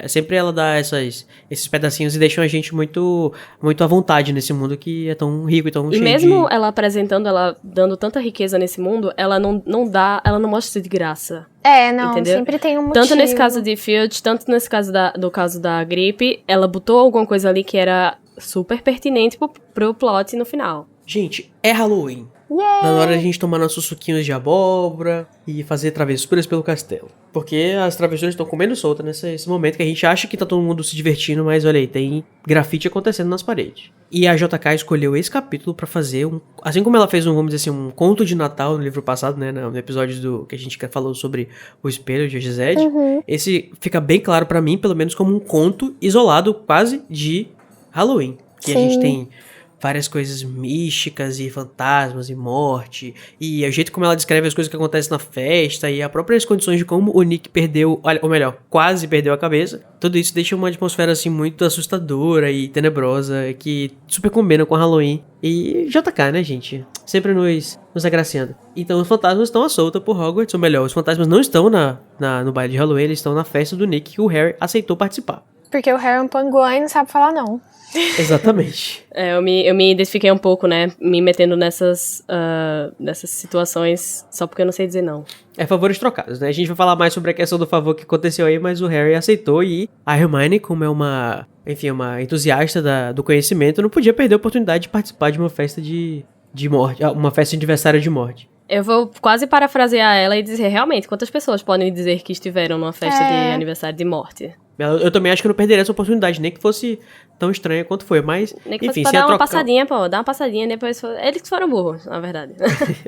sempre ela dá esses pedacinhos e deixa a gente muito, muito à vontade nesse mundo que é tão rico e tão cheio de... E mesmo ela apresentando, ela dando tanta riqueza nesse mundo, ela não mostra isso de graça. Não, entendeu? Sempre tem um motivo. Tanto nesse caso de Filch, tanto nesse caso do caso da gripe, ela botou alguma coisa ali que era super pertinente pro plot no final. Gente, é Halloween. Yeah. Tá na hora de a gente tomar nossos suquinhos de abóbora e fazer travessuras pelo castelo. Porque as travessuras estão comendo solta nesse momento que a gente acha que tá todo mundo se divertindo, mas olha aí, tem grafite acontecendo nas paredes. E a JK escolheu esse capítulo pra fazer assim como ela fez vamos dizer assim, um conto de Natal no livro passado, né, no episódio que a gente falou sobre o espelho de Gisele. Esse fica bem claro pra mim, pelo menos como um conto isolado quase de Halloween. Que a gente tem várias coisas místicas e fantasmas e morte, e o jeito como ela descreve as coisas que acontecem na festa, e as próprias condições de como o Nick perdeu, ou melhor, quase perdeu a cabeça. Tudo isso deixa uma atmosfera assim muito assustadora e tenebrosa, que super combina com Halloween. E JK, né, gente? Sempre nos agraciando. Então os fantasmas estão à solta por Hogwarts, ou melhor, os fantasmas não estão no baile de Halloween, eles estão na festa do Nick, que o Harry aceitou participar. Porque o Harry é um panguão e não sabe falar não. Exatamente. Eu me identifiquei um pouco, né? Me metendo nessas situações só porque eu não sei dizer não. Favores trocados, né? A gente vai falar mais sobre a questão do favor que aconteceu aí, mas o Harry aceitou e a Hermione, como é uma entusiasta do conhecimento, não podia perder a oportunidade de participar de uma festa de morte, uma festa de aniversário de morte. Eu vou quase parafrasear ela e dizer, realmente, quantas pessoas podem dizer que estiveram numa festa de aniversário de morte? Eu também acho que eu não perderia essa oportunidade, nem que fosse tão estranha quanto foi, mas... Nem que fosse pra dar uma passadinha, dá uma passadinha, depois... Eles que foram burros, na verdade.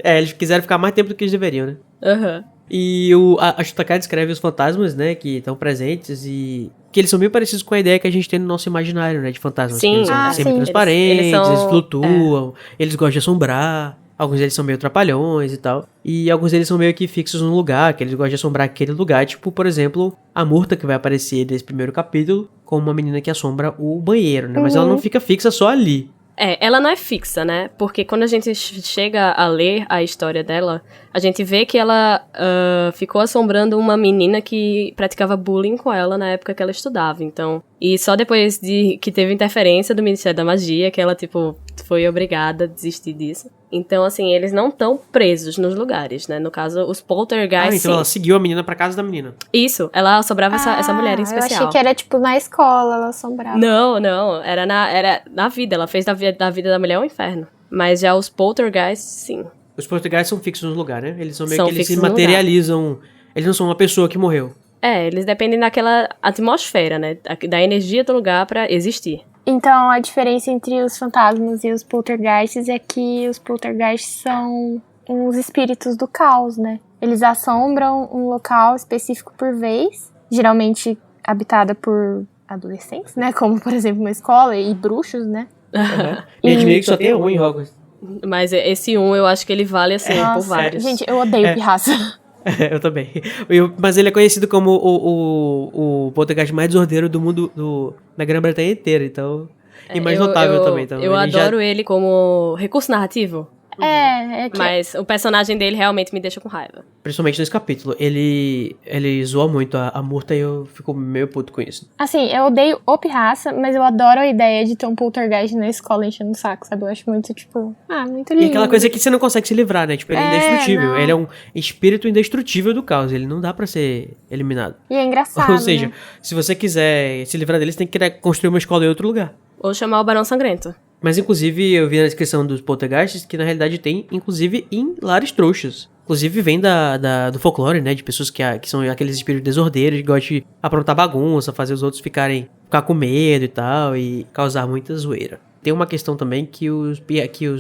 Eles quiseram ficar mais tempo do que eles deveriam, né? E a JK descreve os fantasmas, né, que estão presentes e... Que eles são bem parecidos com a ideia que a gente tem no nosso imaginário, né, de fantasmas. Sim. Eles são semi-transparentes, eles flutuam, eles gostam de assombrar... Alguns deles são meio trapalhões e tal. E alguns deles são meio que fixos num lugar, que eles gostam de assombrar aquele lugar. Tipo, por exemplo, a Murta, que vai aparecer nesse primeiro capítulo, como uma menina que assombra o banheiro, né? Mas ela não fica fixa só ali. Ela não é fixa, né? Porque quando a gente chega a ler a história dela, a gente vê que ela ficou assombrando uma menina que praticava bullying com ela na época que ela estudava. Então, e só depois de que teve interferência do Ministério da Magia que ela, tipo, foi obrigada a desistir disso. Então, assim, eles não estão presos nos lugares, né? No caso, os poltergeists, então ela seguiu a menina pra casa da menina. Isso, ela assombrava essa mulher em Eu especial. achei que era, tipo, na escola ela assombrava. Não, era na vida. Ela fez da vida da mulher um inferno. Mas já os poltergeists, sim. Os poltergeists são fixos no lugar, né? Eles são meio São que eles se fixos no materializam. Eles não são uma pessoa que morreu. Eles dependem daquela atmosfera, né? Da energia do lugar pra existir. Então, a diferença entre os fantasmas e os poltergeists é que os poltergeists são uns espíritos do caos, né? Eles assombram um local específico por vez, geralmente habitada por adolescentes, né? Como, por exemplo, uma escola e bruxos, né? E a gente meio que só tem um em Hogwarts. Mas esse eu acho que ele vale, assim, por vários. Gente, eu odeio pirraça. Eu também. Mas ele é conhecido como o poltergeist mais desordeiro do mundo, da Grã-Bretanha inteira, então... E mais notável também. Então, eu adoro ele como recurso narrativo. Mas o personagem dele realmente me deixa com raiva. Principalmente nesse capítulo. Ele zoa muito a Murta e eu fico meio puto com isso. Assim, eu odeio o pirraça, mas eu adoro a ideia de ter um poltergeist na escola enchendo o saco, sabe? Eu acho muito, tipo, muito lindo. E aquela coisa que você não consegue se livrar, né? Tipo, ele é indestrutível. Não. Ele é um espírito indestrutível do caos. Ele não dá pra ser eliminado. E é engraçado, Ou seja, né? se você quiser se livrar dele, você tem que construir uma escola em outro lugar. Ou chamar o Barão Sangrento. Mas, inclusive, eu vi na descrição dos poltergeists que, na realidade, tem, inclusive, em lares trouxas. Inclusive, vem do folclore, né? De pessoas que são aqueles espíritos desordeiros, que gostam de aprontar bagunça, fazer os outros ficar com medo e tal, e causar muita zoeira. Tem uma questão também que os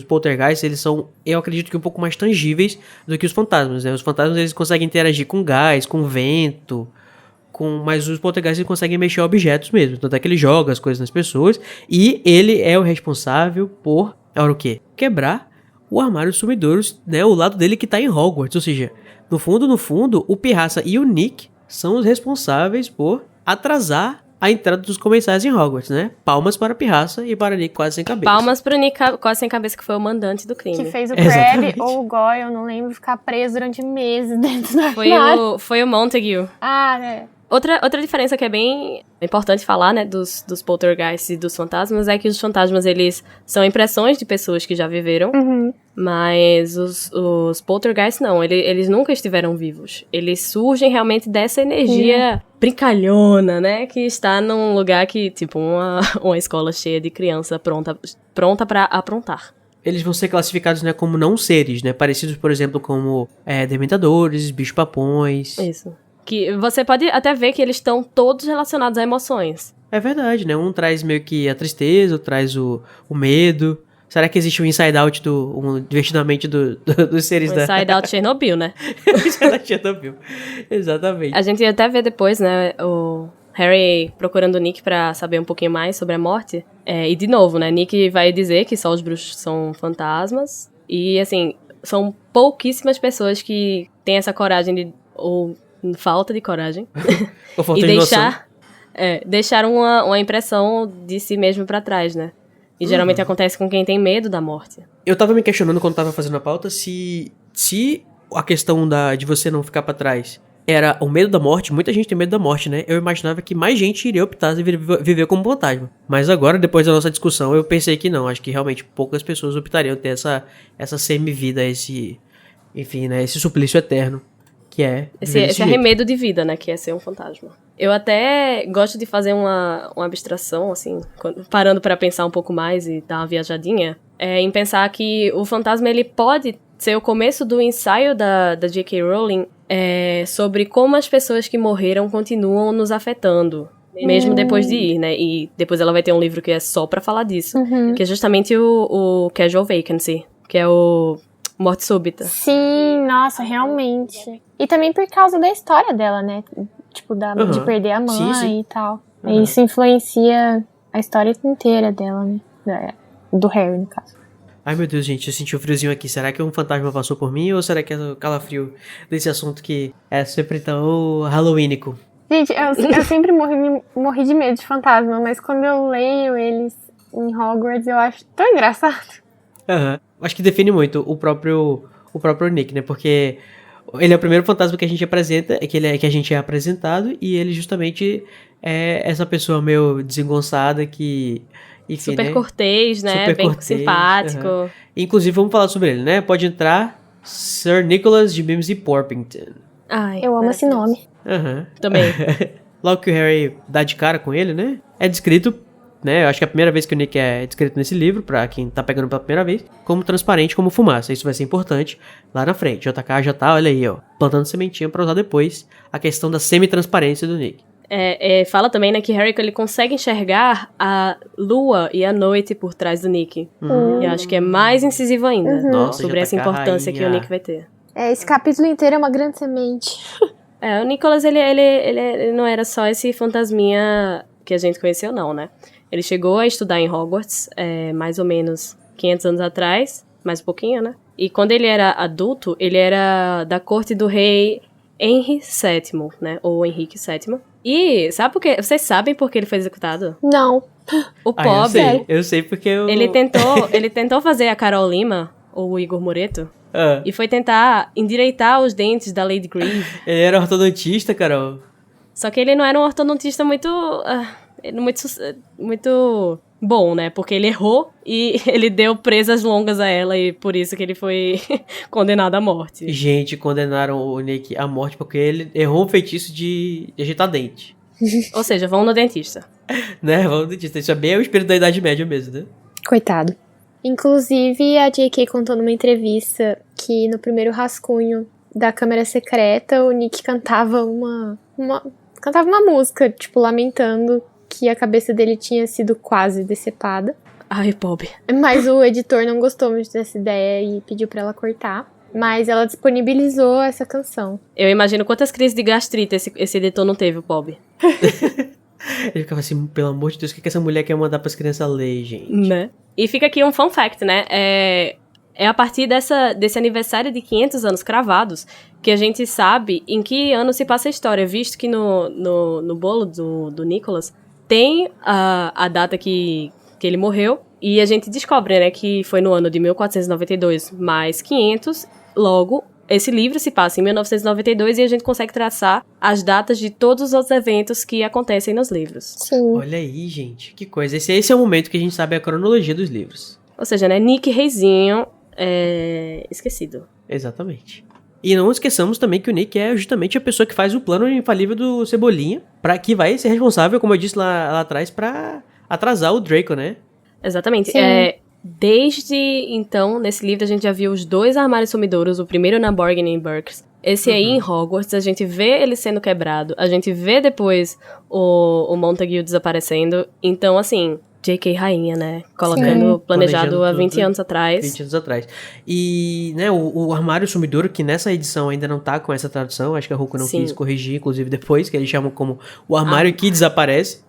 poltergeists, eles são, eu acredito que um pouco mais tangíveis do que os fantasmas, né? Os fantasmas, eles conseguem interagir com gás, com vento... Mas os poltergeists conseguem mexer objetos mesmo. Tanto é que ele joga as coisas nas pessoas. E ele é o responsável por... Agora o quê? Quebrar o armário dos sumidouros, né? O lado dele que tá em Hogwarts. Ou seja, no fundo, o Pirraça e o Nick são os responsáveis por atrasar a entrada dos comensais em Hogwarts, né? Palmas para Pirraça e para Nick quase sem cabeça. Palmas pro Nick quase sem cabeça, que foi o mandante do crime. Que fez o Crabbe ou o Goyle, eu não lembro, ficar preso durante meses dentro do armário. Foi o Montague. Outra diferença que é bem importante falar, né, dos poltergeists e dos fantasmas é que os fantasmas, eles são impressões de pessoas que já viveram, mas os poltergeists não, eles nunca estiveram vivos. Eles surgem realmente dessa energia brincalhona, né, que está num lugar que, tipo, uma escola cheia de criança pronta pra aprontar. Eles vão ser classificados, né, como não seres, né, parecidos, por exemplo, como dementadores, bicho-papões. Isso. Que você pode até ver que eles estão todos relacionados a emoções. É verdade, né? Um traz meio que a tristeza, outro traz o medo. Será que existe um inside-out divertidamente dos seres da... Inside-out Chernobyl, né? Inside-out Chernobyl. Exatamente. A gente ia até ver depois, né, o Harry procurando o Nick pra saber um pouquinho mais sobre a morte. E de novo, né, Nick vai dizer que só os bruxos são fantasmas. E, assim, são pouquíssimas pessoas que têm essa coragem ou falta de coragem Ou falta e de noção. deixar uma impressão de si mesmo pra trás, né? E geralmente acontece com quem tem medo da morte. Eu tava me questionando quando tava fazendo a pauta se a questão de você não ficar pra trás era o medo da morte. Muita gente tem medo da morte, né? Eu imaginava que mais gente iria optar em viver como fantasma. Mas agora, depois da nossa discussão, eu pensei que não. Acho que realmente poucas pessoas optariam ter essa semi-vida, enfim, né? Esse suplício eterno. Que é esse arremedo de vida, né, que é ser um fantasma. Eu até gosto de fazer uma abstração, assim, parando pra pensar um pouco mais e dar uma viajadinha, em pensar que o fantasma, ele pode ser o começo do ensaio da J.K. Rowling sobre como as pessoas que morreram continuam nos afetando, mesmo depois de ir, né, e depois ela vai ter um livro que é só pra falar disso, que é justamente o Casual Vacancy, que é o Morte Súbita. Sim, nossa, realmente. E também por causa da história dela, né? Tipo, de perder a mãe e tal. E isso influencia a história inteira dela, né? Do Harry, no caso. Ai, meu Deus, gente, eu senti um friozinho aqui. Será que um fantasma passou por mim ou será que é o calafrio desse assunto que é sempre tão halloweenico? Gente, eu sempre morri de medo de fantasma, mas quando eu leio eles, em Hogwarts, eu acho tão engraçado. Aham. Acho que define muito o próprio Nick, né? Porque ele é o primeiro fantasma que a gente apresenta, que a gente é apresentado, e ele justamente é essa pessoa meio desengonçada que, enfim, Super né? cortês, né? Super Bem cortês, simpático. aham. Inclusive, vamos falar sobre ele, né? Pode entrar Sir Nicholas de Mimsy Porpington. Ai, Eu amo esse maravilhoso. nome. Aham. Também. Logo que o Harry dá de cara com ele, né? É descrito, né? Eu acho que é a primeira vez que o Nick é descrito nesse livro, pra quem tá pegando pela primeira vez, como transparente, como fumaça. Isso vai ser importante lá na frente. JK já tá, olha aí, ó, plantando sementinha pra usar depois a questão da semi-transparência do Nick. Fala também, né, que Harry ele consegue enxergar a lua e a noite por trás do Nick. E eu acho que é mais incisivo ainda. Nossa, sobre essa JK importância que o rainha. Nick vai ter. Esse capítulo inteiro é uma grande semente. O Nicholas, ele não era só esse fantasminha que a gente conheceu, não, né? Ele chegou a estudar em Hogwarts, mais ou menos 500 anos atrás, mais um pouquinho, né? E quando ele era adulto, ele era da corte do rei Henry VII, né? Ou Henrique VII. E sabe por quê? Vocês sabem por que ele foi executado? Não. O pobre, Eu sei porque eu... ele tentou fazer a Carol Lima, ou o Igor Moreto, Ah, e foi tentar endireitar os dentes da Lady Grieve. ele era ortodontista, Carol. Só que ele não era um ortodontista muito bom, né? Porque ele errou e ele deu presas longas a ela e por isso que ele foi condenado à morte. Gente, condenaram o Nick à morte porque ele errou um feitiço de ajeitar dente. Ou seja, vão no dentista. Né? Vamos no dentista. Isso é bem o espírito da Idade Média mesmo, né? Coitado. Inclusive, a J.K. contou numa entrevista que no primeiro rascunho da Câmara Secreta, o Nick cantava uma música, tipo, lamentando que a cabeça dele tinha sido quase decepada. Ai, pobre. Mas o editor não gostou muito dessa ideia e pediu pra ela cortar. Mas ela disponibilizou essa canção. Eu imagino quantas crises de gastrite esse editor não teve, o pobre. Ele ficava assim, pelo amor de Deus, o que essa mulher quer mandar pras crianças ler, gente? Né? E fica aqui um fun fact, né? É a partir desse aniversário de 500 anos cravados que a gente sabe em que ano se passa a história, visto que no bolo do Nicholas tem a data que ele morreu, e a gente descobre, né, que foi no ano de 1492 mais 500, logo, esse livro se passa em 1992 e a gente consegue traçar as datas de todos os outros eventos que acontecem nos livros. Sim. Olha aí, gente, que coisa. Esse é o momento que a gente sabe a cronologia dos livros. Ou seja, né, Nick Reizinho esquecido. Exatamente. E não esqueçamos também que o Nick é justamente a pessoa que faz o plano infalível do Cebolinha, que vai ser responsável, como eu disse lá atrás, pra atrasar o Draco, né? Exatamente. Sim. Desde então, nesse livro, a gente já viu os 2 armários sumidouros, o primeiro na Borgin em Burkes. Esse aí em Hogwarts, a gente vê ele sendo quebrado, a gente vê depois o Montague desaparecendo. Então, assim, J.K. rainha, né? Planejado Planejando há 20 tudo. anos atrás. 20 anos atrás. E, né, o Armário Sumidouro, que nessa edição ainda não tá com essa tradução, acho que a Ruko não Sim. quis corrigir, inclusive depois, que eles chamam como o armário que desaparece.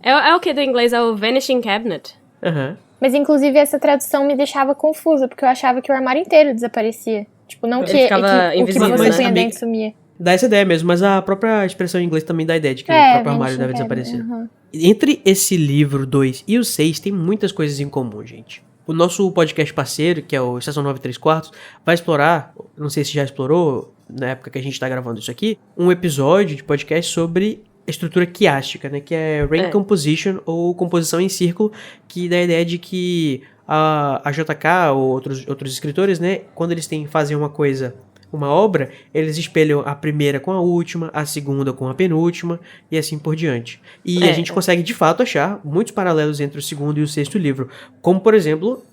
É o que do inglês? É o Vanishing Cabinet. Aham. Mas, inclusive, essa tradução me deixava confusa, porque eu achava que o armário inteiro desaparecia. Tipo, não Ele que ficava o que invisível, você né? punha dentro sumia. Dá essa ideia mesmo, mas a própria expressão em inglês também dá a ideia de que o próprio armário deve desaparecer. Entre esse livro 2 e o 6 tem muitas coisas em comum, gente. O nosso podcast parceiro, que é o Estação 9 3/4, vai explorar, não sei se já explorou, na época que a gente tá gravando isso aqui, um episódio de podcast sobre estrutura quiástica, né? Que é ring composition, ou composição em círculo, que dá a ideia de que a JK ou outros escritores, né? Quando eles fazem uma obra, eles espelham a primeira com a última, a segunda com a penúltima, e assim por diante. E a gente consegue, de fato, achar muitos paralelos entre o segundo e o sexto livro. Como, por exemplo,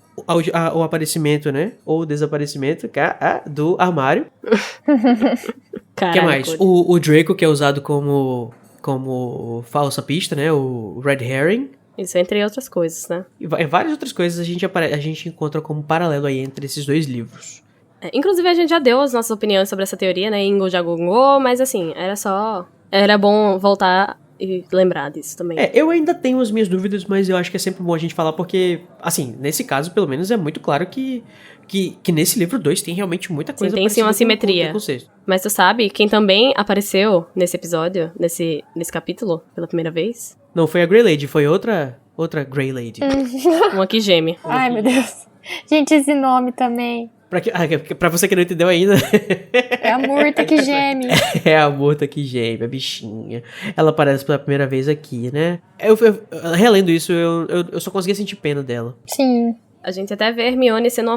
o aparecimento, né? Ou o desaparecimento do armário. O que mais? O Draco, que é usado como falsa pista, né? O Red Herring. Isso entre outras coisas, né? E várias outras coisas a gente encontra como paralelo aí entre esses 2 livros. Inclusive, a gente já deu as nossas opiniões sobre essa teoria, né? Ingo já gongou, mas assim, era bom voltar e lembrar disso também. Eu ainda tenho as minhas dúvidas, mas eu acho que é sempre bom a gente falar porque, assim, nesse caso, pelo menos, é muito claro que nesse livro 2 tem realmente muita coisa tem sim uma simetria. Com o sexto. Mas tu sabe quem também apareceu nesse episódio, nesse capítulo, pela primeira vez? Não foi a Grey Lady, foi outra Outra Grey Lady. Uma que geme. Ai, meu Deus. Gente, esse nome também. Pra você que não entendeu ainda... É a Murta que geme. É a Murta que geme, a bichinha. Ela aparece pela primeira vez aqui, né? Relendo isso, eu só conseguia sentir pena dela. Sim. A gente até vê Hermione sendo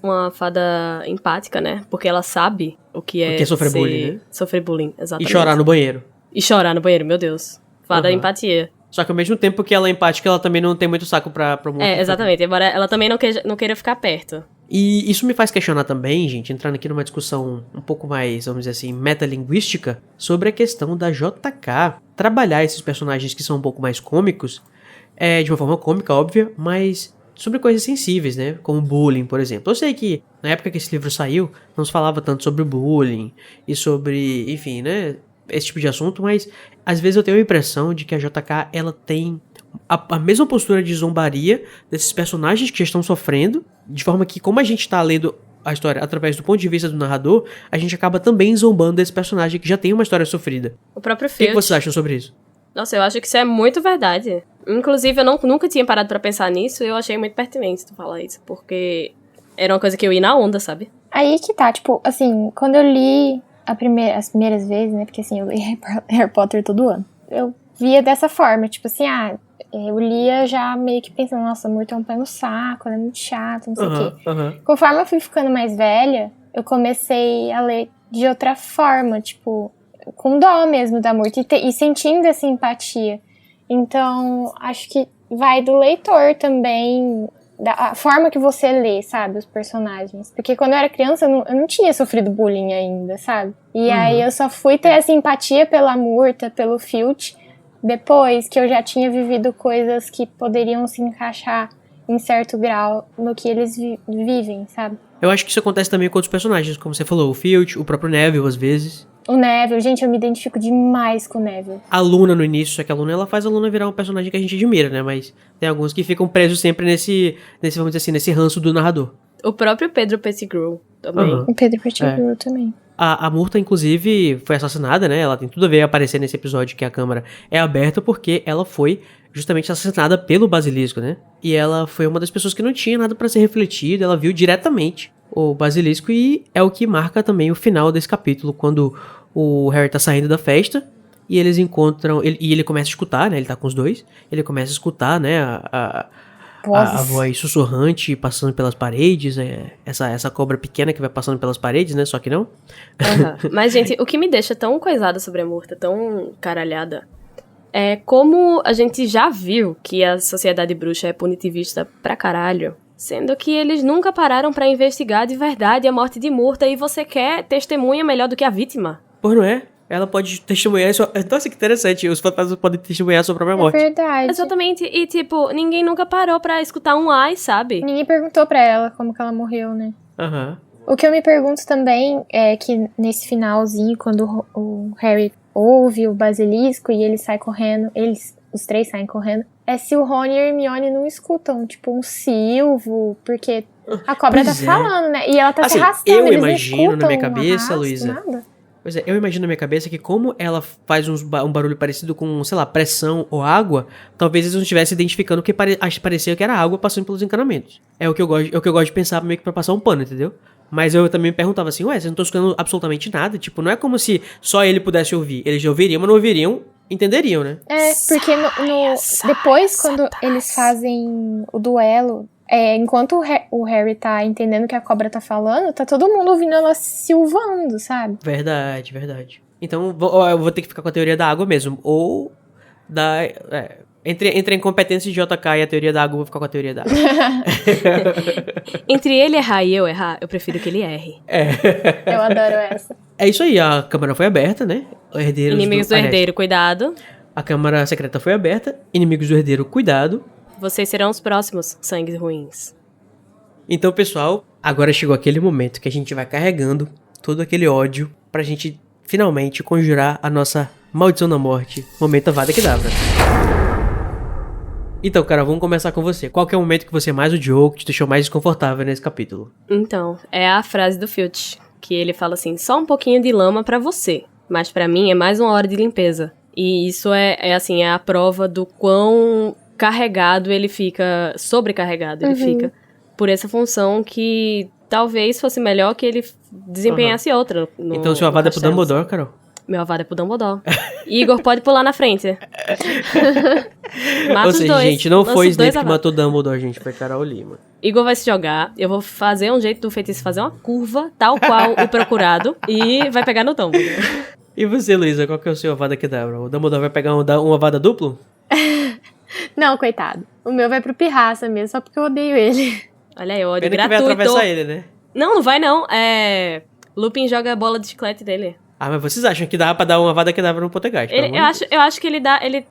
uma fada empática, né? Porque ela sabe o que é sofrer bullying, né? Sofrer bullying, exatamente. E chorar no banheiro. E chorar no banheiro, meu Deus. Fada empatia. Só que ao mesmo tempo que ela é empática, ela também não tem muito saco pra mundo. Exatamente. Embora ela também não queira ficar perto. E isso me faz questionar também, gente, entrando aqui numa discussão um pouco mais, vamos dizer assim, metalinguística, sobre a questão da JK trabalhar esses personagens que são um pouco mais cômicos, de uma forma cômica, óbvia, mas sobre coisas sensíveis, né? Como bullying, por exemplo. Eu sei que na época que esse livro saiu, não se falava tanto sobre bullying e sobre, enfim, né? Esse tipo de assunto, mas às vezes eu tenho a impressão de que a JK, ela tem a mesma postura de zombaria desses personagens que já estão sofrendo, de forma que, como a gente tá lendo a história através do ponto de vista do narrador, a gente acaba também zombando desse personagem que já tem uma história sofrida. O próprio O que Filch. vocês acham sobre isso? Nossa, eu acho que isso é muito verdade. Inclusive, eu nunca tinha parado pra pensar nisso e eu achei muito pertinente tu falar isso, porque era uma coisa que eu ia na onda, sabe? Aí que tá, tipo, assim, quando eu li as primeiras vezes, né, porque assim, eu li Harry Potter todo ano, eu via dessa forma, tipo assim, eu lia já meio que pensando, nossa, muito é um pé no saco, ela é muito chata, não sei o quê. Conforme eu fui ficando mais velha, eu comecei a ler de outra forma, tipo, com dó mesmo da Murta e sentindo essa empatia. Então, acho que vai do leitor também, da forma que você lê, sabe, os personagens. Porque quando eu era criança, eu não tinha sofrido bullying ainda, sabe? E aí eu só fui ter essa empatia pela Murta, pelo Filch, depois que eu já tinha vivido coisas que poderiam se encaixar em certo grau no que eles vivem, sabe? Eu acho que isso acontece também com outros personagens, como você falou, o Filch, o próprio Neville, às vezes. O Neville, gente, eu me identifico demais com o Neville. A Luna no início, só que a Luna, ela faz a Luna virar um personagem que a gente admira, né? Mas tem alguns que ficam presos sempre nesse vamos dizer assim, nesse ranço do narrador. O próprio Pedro Pettigrew também. O Pedro Pettigrew também. A Murta, inclusive, foi assassinada, né? Ela tem tudo a ver aparecer nesse episódio que a câmara é aberta, porque ela foi justamente assassinada pelo Basilisco, né? E ela foi uma das pessoas que não tinha nada pra ser refletido, ela viu diretamente o Basilisco, e é o que marca também o final desse capítulo, quando o Harry tá saindo da festa e eles encontram... ele começa a escutar, né? Ele tá com os dois. Ele começa a escutar, né? A voz sussurrante passando pelas paredes. Essa cobra pequena que vai passando pelas paredes, né? Só que não. Mas, gente, o que me deixa tão coisada sobre a Murta, tão caralhada, é como a gente já viu que a sociedade bruxa é punitivista pra caralho. Sendo que eles nunca pararam pra investigar de verdade a morte de Murta, e você quer testemunha melhor do que a vítima. Pô, não é? Ela pode testemunhar sua... Nossa, que interessante. Os fantasmas podem testemunhar a sua própria morte. É verdade. Exatamente. E, tipo, ninguém nunca parou pra escutar um ai, sabe? Ninguém perguntou pra ela como que ela morreu, né? O que eu me pergunto também é que nesse finalzinho, quando o Harry ouve o Basilisco e ele sai correndo, os três saem correndo, é se o Rony e a Hermione não escutam, tipo, um silvo, porque a cobra tá falando, né? E ela tá se arrastando, eu eles imagino não escutam na minha cabeça, arrasto, Luísa. nada. Pois é, eu imagino na minha cabeça que como ela faz um barulho parecido com, sei lá, pressão ou água, talvez eles não estivessem identificando que parecia que era água passando pelos encanamentos. É o que eu gosto de pensar meio que pra passar um pano, entendeu? Mas eu também me perguntava assim, vocês não estão escutando absolutamente nada? Tipo, não é como se só ele pudesse ouvir. Eles já ouviriam, mas não ouviriam, entenderiam, né? É, porque depois, quando eles fazem o duelo, enquanto o Harry tá entendendo que a cobra tá falando, tá todo mundo ouvindo ela silvando, sabe? Verdade. Então, eu vou ter que ficar com a teoria da água mesmo. Ou da... Entre a incompetência de JK e a teoria da água, eu vou ficar com a teoria da água. Entre ele errar e eu errar, eu prefiro que ele erre. Eu adoro essa. É isso aí, a câmara foi aberta, né? Inimigos do herdeiro, cuidado. A câmara secreta foi aberta. Inimigos do herdeiro, cuidado. Vocês serão os próximos sangues ruins. Então, pessoal, agora chegou aquele momento que a gente vai carregando todo aquele ódio pra gente finalmente conjurar a nossa maldição da morte. Momento Avada Kedavra. Então, cara, vamos começar com você. Qual que é o momento que você mais odiou, que te deixou mais desconfortável nesse capítulo? Então, é a frase do Filch, que ele fala assim, só um pouquinho de lama pra você, mas pra mim é mais uma hora de limpeza. E isso é a prova do quão carregado, ele fica... Sobrecarregado, ele fica. Por essa função que talvez fosse melhor que ele desempenhasse outra. Então seu avado é pro Dumbledore, Carol? Meu avado é pro Dumbledore. Igor pode pular na frente. Mata Ou seja, os dois. gente, não foi Snape que avados. matou Dumbledore, gente, foi Carol Lima. Igor vai se jogar, eu vou fazer um jeito do feitiço fazer uma curva, tal qual o procurado, e vai pegar no Dumbledore. E você, Luísa, qual que é o seu Avada Kedavra? O Dumbledore vai pegar um Avada duplo? Não, coitado. O meu vai pro Pirraça mesmo, só porque eu odeio ele. Olha aí, ódio Pena que vai gratuito. atravessar ele, né? Não vai não. Lupin joga a bola de chiclete dele. Ah, mas vocês acham que dá pra dar uma Avada Kedavra no Poltergeist? Eu acho que ele dá... Ele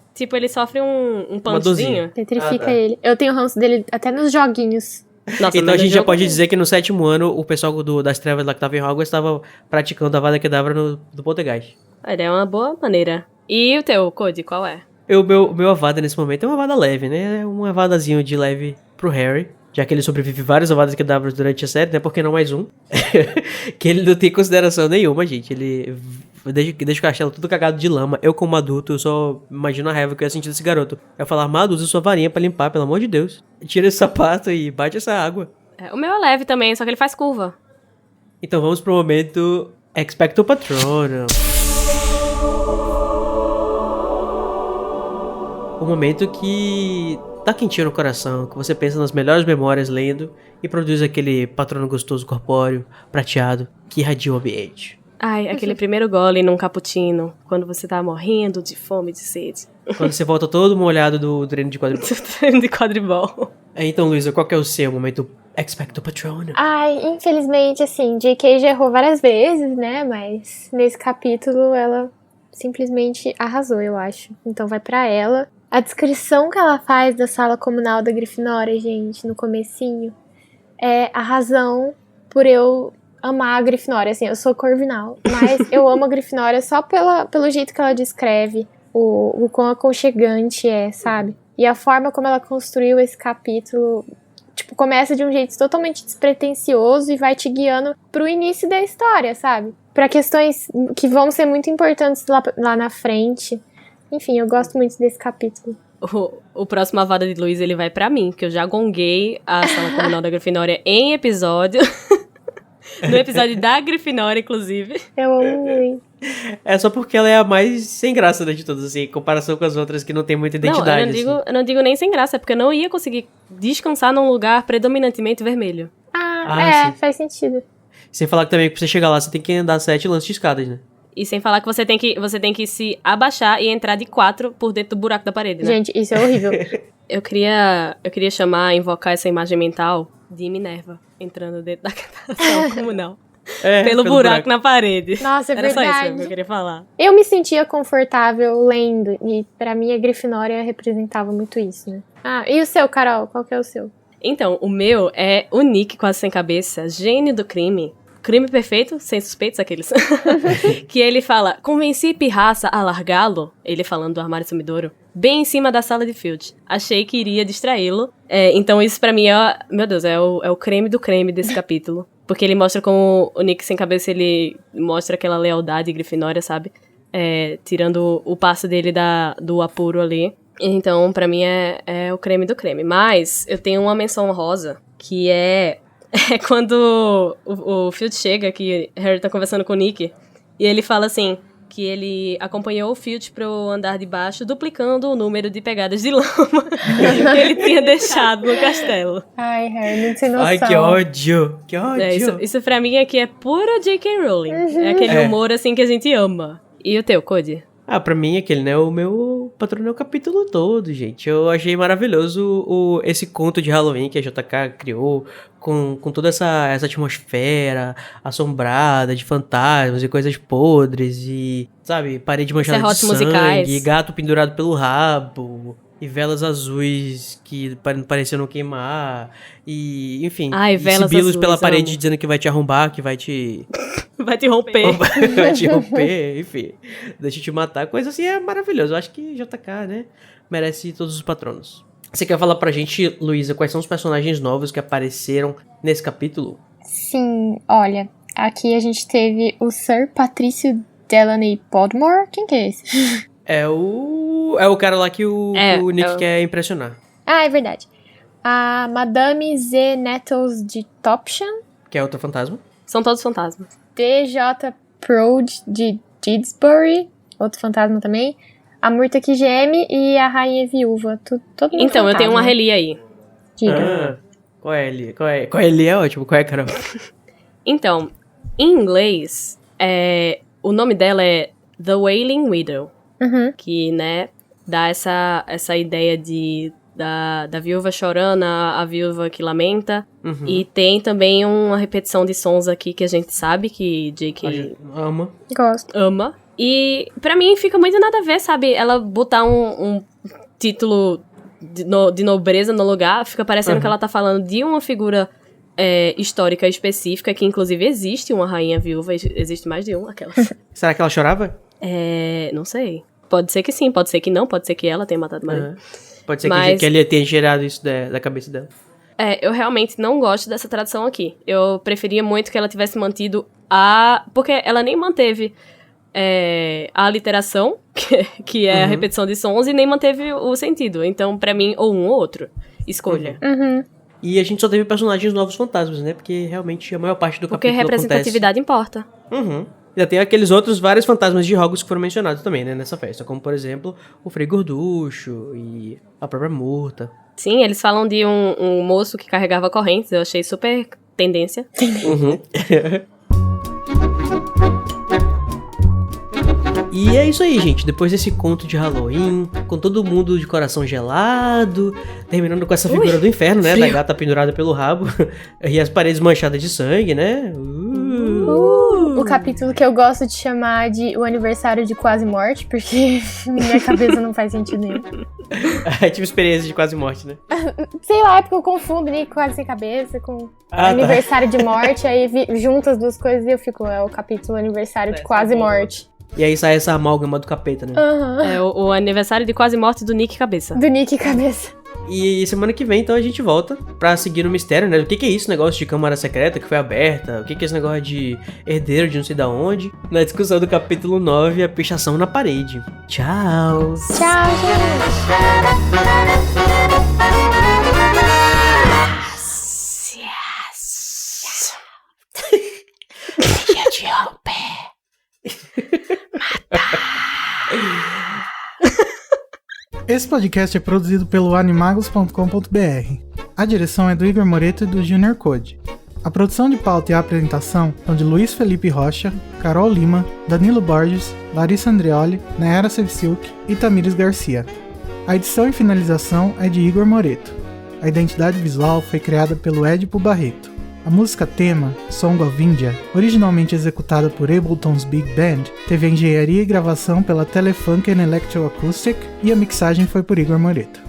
sofre um punchzinho. Petrifica ele. Eu tenho ranço dele até nos joguinhos. Nossa, Então a mas gente no já jogo- pode dizer que no 7º ano, o pessoal das trevas lá que tava em Hogwarts estava praticando a Avada Kedavra do Poltergeist. Olha, é uma boa maneira. E o teu, Cody, qual é? O meu Avada nesse momento é uma Avada leve, né? É um Avadazinho de leve pro Harry. Já que ele sobrevive vários Avadas Kedavras durante a série, né? Por que não mais um? Que ele não tem consideração nenhuma, gente. Ele deixa o castelo tudo cagado de lama. Eu, como adulto, eu só imagino a raiva que eu ia sentir desse garoto. Eu ia falar, Amado, usa sua varinha pra limpar, pelo amor de Deus. Tira esse sapato e bate essa água. O meu é leve também, só que ele faz curva. Então vamos pro momento Expecto Patronum. O momento que dá quentinho no coração, que você pensa nas melhores memórias lendo e produz aquele patrono gostoso corpóreo, prateado, que irradia o ambiente. Ai, aquele primeiro gole num cappuccino, quando você tá morrendo de fome e de sede. Quando você volta todo molhado do treino de quadribol. De quadribol. Então, Luísa, qual que é o seu momento Expecto Patronum? Ai, infelizmente, assim, J.K. já errou várias vezes, né? Mas nesse capítulo ela simplesmente arrasou, eu acho. Então vai pra ela. A descrição que ela faz da sala comunal da Grifinória, gente, no comecinho, é a razão por eu amar a Grifinória. Assim, eu sou corvinal, mas eu amo a Grifinória só pelo jeito que ela descreve o quão aconchegante é, sabe? E a forma como ela construiu esse capítulo, tipo, começa de um jeito totalmente despretensioso e vai te guiando pro início da história, sabe? Pra questões que vão ser muito importantes lá na frente. Enfim, eu gosto muito desse capítulo. O próximo Avada de Luz, ele vai pra mim, que eu já gonguei a sala comunal da Grifinória em episódio. No episódio da Grifinória, inclusive. Eu amo muito. É só porque ela é a mais sem graça, né, de todas, assim, em comparação com as outras que não tem muita identidade. Eu não digo nem sem graça, é porque eu não ia conseguir descansar num lugar predominantemente vermelho. Sim. Faz sentido. Sem falar que também, pra você chegar lá, você tem que andar 7 lances de escadas, né? E sem falar que você tem que se abaixar e entrar de 4 por dentro do buraco da parede, né? Gente, isso é horrível. Eu queria invocar essa imagem mental de Minerva entrando dentro da sala comunal. Pelo buraco na parede. Nossa, é Era verdade. só isso mesmo que eu queria falar. Eu me sentia confortável lendo, e pra mim a Grifinória representava muito isso, né? E o seu, Carol? Qual que é o seu? Então, o meu é o Nick quase sem cabeça, gênio do crime. Crime perfeito, sem suspeitos, aqueles. Que ele fala, convenci Pirraça a largá-lo, ele falando do armário sumidouro, bem em cima da sala de Filch. Achei que iria distraí-lo. Então isso pra mim meu Deus, é o creme do creme desse capítulo. Porque ele mostra como o Nick sem cabeça, ele mostra aquela lealdade grifinória, sabe? Tirando o passo dele do apuro ali. Então, pra mim, é o creme do creme. Mas eu tenho uma menção honrosa, que é quando o Filch chega, que Harry tá conversando com o Nick, e ele fala assim, que ele acompanhou o Filch pro andar de baixo, duplicando o número de pegadas de lama que ele tinha deixado no castelo. Ai, Harry, não tem noção. Ai, que ódio! Que ódio! Isso pra mim aqui é pura J.K. Rowling. É aquele humor, assim, que a gente ama. E o teu, Cody? Pra mim, aquele, né, o meu patrono é o capítulo todo, gente. Eu achei maravilhoso esse conto de Halloween que a JK criou, com toda essa atmosfera assombrada de fantasmas e coisas podres e, sabe, parede manchada de sangue, musicais. gato pendurado pelo rabo, e velas azuis que pareciam não queimar, e, enfim, Ai, velas sibilos azuis, pela parede amo. dizendo que vai te arrombar, que vai te... Vai te romper. vai te romper, enfim, deixa eu te matar, coisa assim é maravilhoso. Eu acho que JK, né, merece todos os patronos. Você quer falar pra gente, Luísa, quais são os personagens novos que apareceram nesse capítulo? Sim, olha, aqui a gente teve o Sir Patrício Delaney Podmore. Quem que é esse? É o cara lá que o Nick quer impressionar. Ah, é verdade. A Madame Z. Nettles de Topsham. Que é outro fantasma. São todos fantasmas. DJ Prode de Didsbury. Outro fantasma também. A Murta que geme e a Rainha Viúva. Todo mundo Então, fantasma. eu tenho uma Reli aí. Diga. Qual é ele? Qual é ele? É ótimo. Qual é, Carol? Então, em inglês, o nome dela é The Wailing Widow. Uhum. Que, né, dá essa ideia da viúva chorando, a viúva que lamenta. Uhum. E tem também uma repetição de sons aqui que a gente sabe que J.K. Ama. Gosto. ama. E pra mim fica muito nada a ver, sabe? Ela botar um título de nobreza no lugar, fica parecendo que ela tá falando de uma figura histórica específica, que inclusive existe uma rainha viúva, existe mais de uma, aquelas. Será que ela chorava? Não sei. Pode ser que sim, pode ser que não, pode ser que ela tenha matado o marido. Pode ser que ele tenha gerado isso da cabeça dela. Eu realmente não gosto dessa tradução aqui. Eu preferia muito que ela tivesse mantido porque ela nem manteve a aliteração, que é a repetição de sons, e nem manteve o sentido. Então, pra mim, ou um ou outro. Escolha. Uhum. E a gente só teve personagens novos fantasmas, né? Porque realmente a maior parte do Porque capítulo representatividade importa. Uhum. Já tem aqueles outros vários fantasmas de Hogwarts que foram mencionados também, né? Nessa festa. Como, por exemplo, o Frei Gorducho e a própria Murta. Sim, eles falam de um moço que carregava correntes. Eu achei super tendência. Uhum. E é isso aí, gente. Depois desse conto de Halloween, com todo mundo de coração gelado, terminando com essa figura do inferno, né? Frio. Da gata pendurada pelo rabo. E as paredes manchadas de sangue, né? O capítulo que eu gosto de chamar de O Aniversário de Quase Morte, porque minha cabeça não faz sentido nenhum. Tive experiência de quase morte, né? Sei lá, é porque eu confundo Nick Quase Sem Cabeça com Tá. Aniversário de Morte, aí junto as duas coisas e eu fico, o capítulo Aniversário de Quase Morte. E aí sai essa amálgama do capeta, né? Aham. O aniversário de quase morte do Nick Cabeça. Do Nick Cabeça. E semana que vem, então, a gente volta pra seguir no mistério, né? O que é isso, negócio de câmara secreta que foi aberta? O que é esse negócio de herdeiro de não sei da onde? Na discussão do capítulo 9, a pichação na parede. Tchau! Tchau, gente. Esse podcast é produzido pelo animagos.com.br. A direção é do Igor Moreto e do Junior Code. A produção de pauta e a apresentação são de Luiz Felipe Rocha, Carol Lima, Danilo Borges, Larissa Andreoli, Nayara Sevciuk e Tamires Garcia. A edição e finalização é de Igor Moreto. A identidade visual foi criada pelo Edipo Barreto. A música tema, Song of India, originalmente executada por Ableton's Big Band, teve a engenharia e gravação pela Telefunken Electroacoustic e a mixagem foi por Igor Moreto.